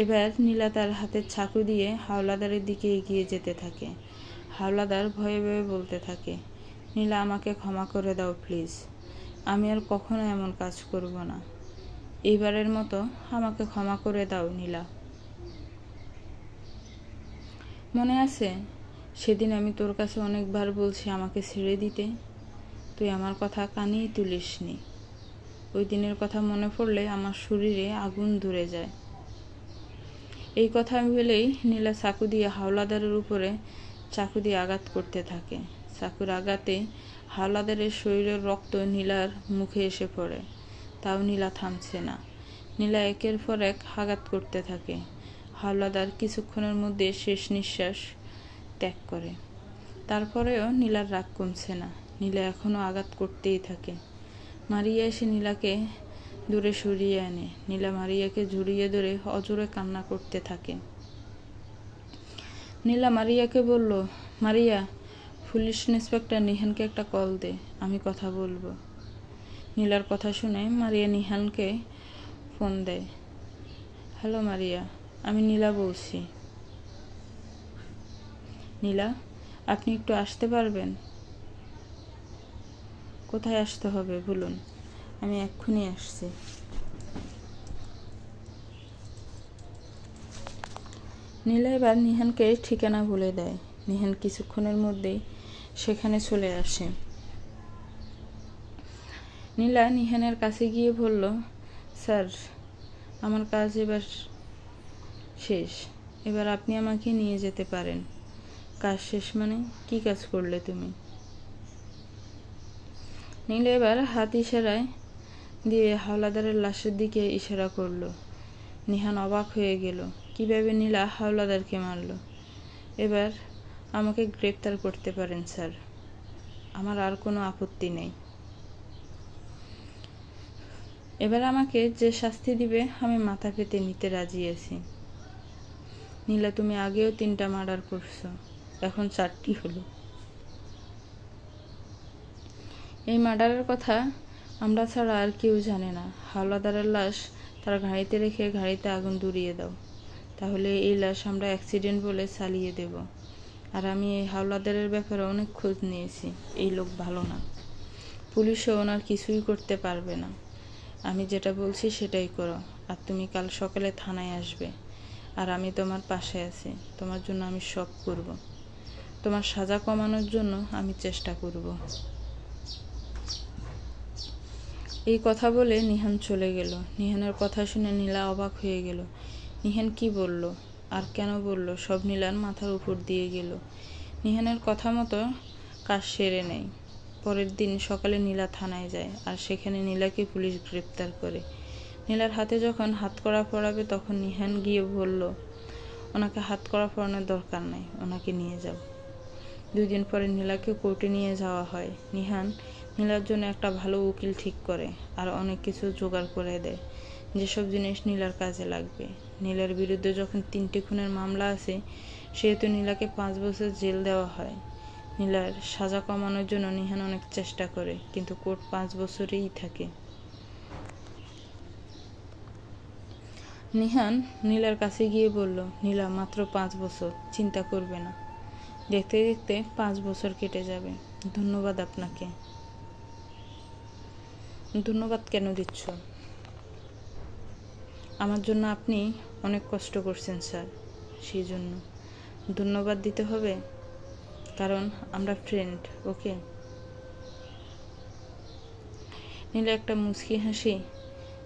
এবার নীলা তার হাতের চাকু দিয়ে হাওলাদারের দিকে এগিয়ে যেতে থাকে। হাওলাদার ভয়ে ভয়ে বলতে থাকে, নীলা, আমাকে ক্ষমা করে দাও প্লিজ। আমি আর কখনো এমন কাজ করব না। এইবারের মতো আমাকে ক্ষমা করে দাও নীলা। মনে আছে সেদিন আমি তোর কাছে অনেকবার বলছি আমাকে ছেড়ে দিতে, তুই আমার কথা কানেই তুলিসনি। ওই দিনের কথা মনে পড়লে আমার শরীরে আগুন ধরে যায়। এই কথা বলেই নীলা চাকু দিয়ে হাওলাদারের উপরে চাকু দিয়ে আঘাত করতে থাকে। চাকুর আঘাতে হাওলাদারের শরীরের রক্ত নীলার মুখে এসে পড়ে, তাও নীলা থামছে না। নীলা একের পর এক আঘাত করতে থাকে। হাওলাদার কিছুক্ষণের মধ্যে শেষ নিঃশ্বাস ত্যাগ করে। তারপরেও নীলার রাগ কমছে না। নীলা এখনো আঘাত করতেই থাকে। মারিয়া এসে নীলাকে দূরে সরিয়ে আনে। নীলা মারিয়াকে জড়িয়ে ধরে অজোরে কান্না করতে থাকে। নীলা মারিয়াকে বলল, মারিয়া, পুলিশ ইন্সপেক্টর নিহানকে একটা কল দে, আমি কথা বলবো। নীলার কথা শুনে মারিয়া নিহানকে ফোন দেয়। হ্যালো মারিয়া, আমি নীলা বলছি। নীলা, আপনি একটু আসতে পারবেন? কোথায় আসতে হবে বলুন, আমি এক্ষুনি আসছি। নীলা এবার নিহানকে ঠিকানা বলে দেয়। নিহান কিছুক্ষণের মধ্যেই সেখানে চলে আসে। নীলা নিহানের কাছে গিয়ে বলল, স্যার, আমার কাজ এবার শেষ, এবার আপনি আমাকে নিয়ে যেতে পারেন। কাজ শেষ মানে? কি কাজ করলে তুমি? নীলা এবার হাত ইশারায় দিয়ে হাওলাদারের লাশের দিকে ইশারা করলো। নিহান অবাক হয়ে গেল, কিভাবে নীলা হাওলাদারকে মারল। এবার আমাকে গ্রেপ্তার করতে পারেন স্যার, আমার আর কোনো আপত্তি নেই। এবার আমাকে যে শাস্তি দিবে আমি মাথা পেতে নিতে রাজি আছি। নীলা, তুমি আগেও 3টা মার্ডার করছো, এখন 4টি হলো। এই মার্ডারের কথা আমরা ছাড়া আর কেউ জানে না। হাওলাদারের লাশ তার গাড়িতে রেখে গাড়িতে আগুন ধরিয়ে দাও, তাহলে এই লাশ আমরা অ্যাক্সিডেন্ট বলে চালিয়ে দেব। আর আমি এই হাওলাদারের ব্যাপারে অনেক খোঁজ নিয়েছি, এই লোক ভালো না, পুলিশও ওনার কিছুই করতে পারবে না। আমি যেটা বলছি সেটাই করো। আর তুমি কাল সকালে থানায় আসবে, আর আমি তোমার পাশে আছি। তোমার জন্য আমি সব করব, তোমার সাজা কমানোর জন্য আমি চেষ্টা করব। এই কথা বলে নিহান চলে গেল। নিহানের কথা শুনে নীলা অবাক হয়ে গেল। নিহান কি বলল আর কেন বলল সব নীলার মাথার উপর দিয়ে গেল। নিহানের কথা মতো কাজ সেরে নেয়। পরের দিন সকালে নীলা থানায় যায়, আর সেখানে নীলাকে পুলিশ গ্রেপ্তার করে। নীলার হাতে যখন হাতকড়া পরাবে তখন নিহান গিয়ে বলল, ওনাকে হাতকড়া পরানোর দরকার নাই, ওনাকে নিয়ে যাও। 2 দিন পরে নীলাকে কোর্টে নিয়ে যাওয়া হয়। নিহান নীলার জন্য একটা ভালো উকিল ঠিক করে আর অনেক কিছু জোগাড় করে দেয়, যেসব জিনিস নীলার কাজে লাগবে। নীলার বিরুদ্ধে যখন 3টি খুনের মামলা আছে, সেহেতু নীলাকে 5 বছর জেল দেওয়া হয়। নীলার সাজা কমানোর জন্য নিহান অনেক চেষ্টা করে, কিন্তু কোর্ট 5 বছরেই থাকে। নিহান নীলার কাছে গিয়ে বলল, নীলা, মাত্র 5 বছর, চিন্তা করবে না। দেখতে দেখতে 5 বছর কেটে যাবে। ধন্যবাদ আপনাকে। ধন্যবাদ কেন দিচ্ছ? আমার জন্য আপনি অনেক কষ্ট করছেন স্যার, সেই জন্য ধন্যবাদ দিতে হবে, কারণ আমরা ফ্রেন্ড। ওকে। নীলা একটা মুচকি হাসি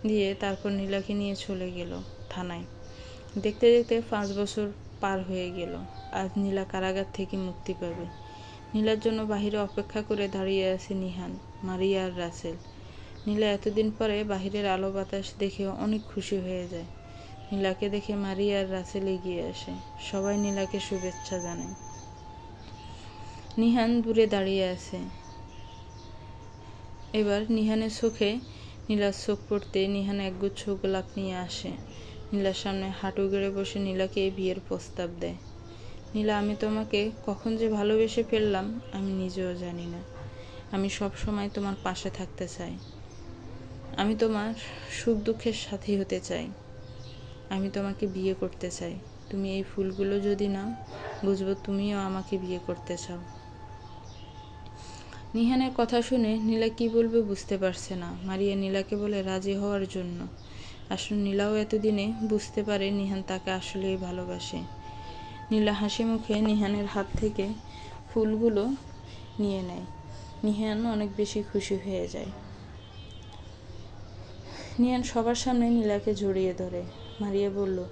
দিয়ে তারপর নীলাকে নিয়ে চলে গেল থানায়। দেখতে দেখতে 5 বছর পার হয়ে গেল। আজ নীলা কারাগার থেকে মুক্তি পাবে। নীলার জন্য বাহিরে অপেক্ষা করে দাঁড়িয়ে আছে নিহান, মারিয়া আর রাসেল। নীলা এতদিন পরে বাহিরের আলো বাতাস দেখে অনেক খুশি হয়ে যায়। নীলাকে দেখে মারিয়া আর রাসেল এগিয়ে আসে। সবাই নীলাকে শুভেচ্ছা জানায়। নিহান দূরে দাঁড়িয়ে আছে। এবার নিহানের চোখে নীলার চোখ পড়তে নিহান একগুচ্ছ গোলাপ নিয়ে আসে। নীলার সামনে হাঁটু গেড়ে বসে নীলাকে বিয়ের প্রস্তাব দেয়। নীলা, আমি তোমাকে কখন যে ভালোবেসে ফেললাম আমি নিজেও জানি না। আমি সব সময় তোমার পাশে থাকতে চাই। আমি তোমার সুখ দুঃখের সাথী হতে চাই। আমি তোমাকে বিয়ে করতে চাই। তুমি এই ফুলগুলো যদি নাও, বুঝবো তুমিও আমাকে বিয়ে করতে চাও। নিহানের কথা শুনে নীলা কি বলবে বুঝতে পারছে না। মারিয়া নীলাকে বলে রাজি হওয়ার জন্য। আসলে নীলাও এতদিনে বুঝতে পারে নিহান তাকে আসলেই ভালোবাসে। নীলা হাসি মুখে নিহানের হাত থেকে ফুলগুলো নিয়ে নেয়। নিহান অনেক বেশি খুশি হয়ে যায়। নিহান সবার সামনে নীলাকে জড়িয়ে ধরে। মারিয়া বলল,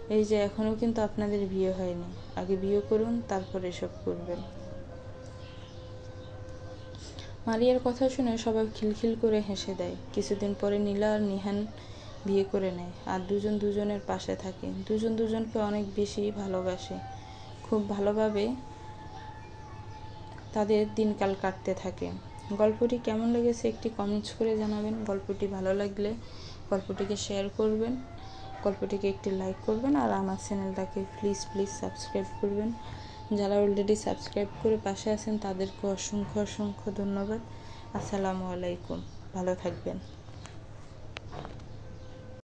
এই যে এখনও কিন্তু আপনাদের বিয়ে হয়নি, আগে বিয়ে করুন, তারপর এসব করবেন। মারিয়ার কথা শুনে সবাই খিলখিল করে হেসে দেয়। কিছুদিন পরে নীলা আর নিহান বিয়ে করে নেয় আর দুজন দুজনের পাশে থাকে। দুজন দুজনকে অনেক বেশি ভালোবাসে। খুব ভালোভাবে তাদের দিনকাল কাটতে থাকে। গল্পটি কেমন লেগেছে একটি কমেন্টস করে জানাবেন। গল্পটি ভালো লাগলে গল্পটিকে শেয়ার করবেন, গল্পটিকে একটি লাইক করবেন আর আমার চ্যানেলটাকে প্লিজ সাবস্ক্রাইব করবেন। যারা অলরেডি সাবস্ক্রাইব করে পাশে আছেন তাদেরকে অসংখ্য ধন্যবাদ। আসসালামু আলাইকুম, ভালো থাকবেন।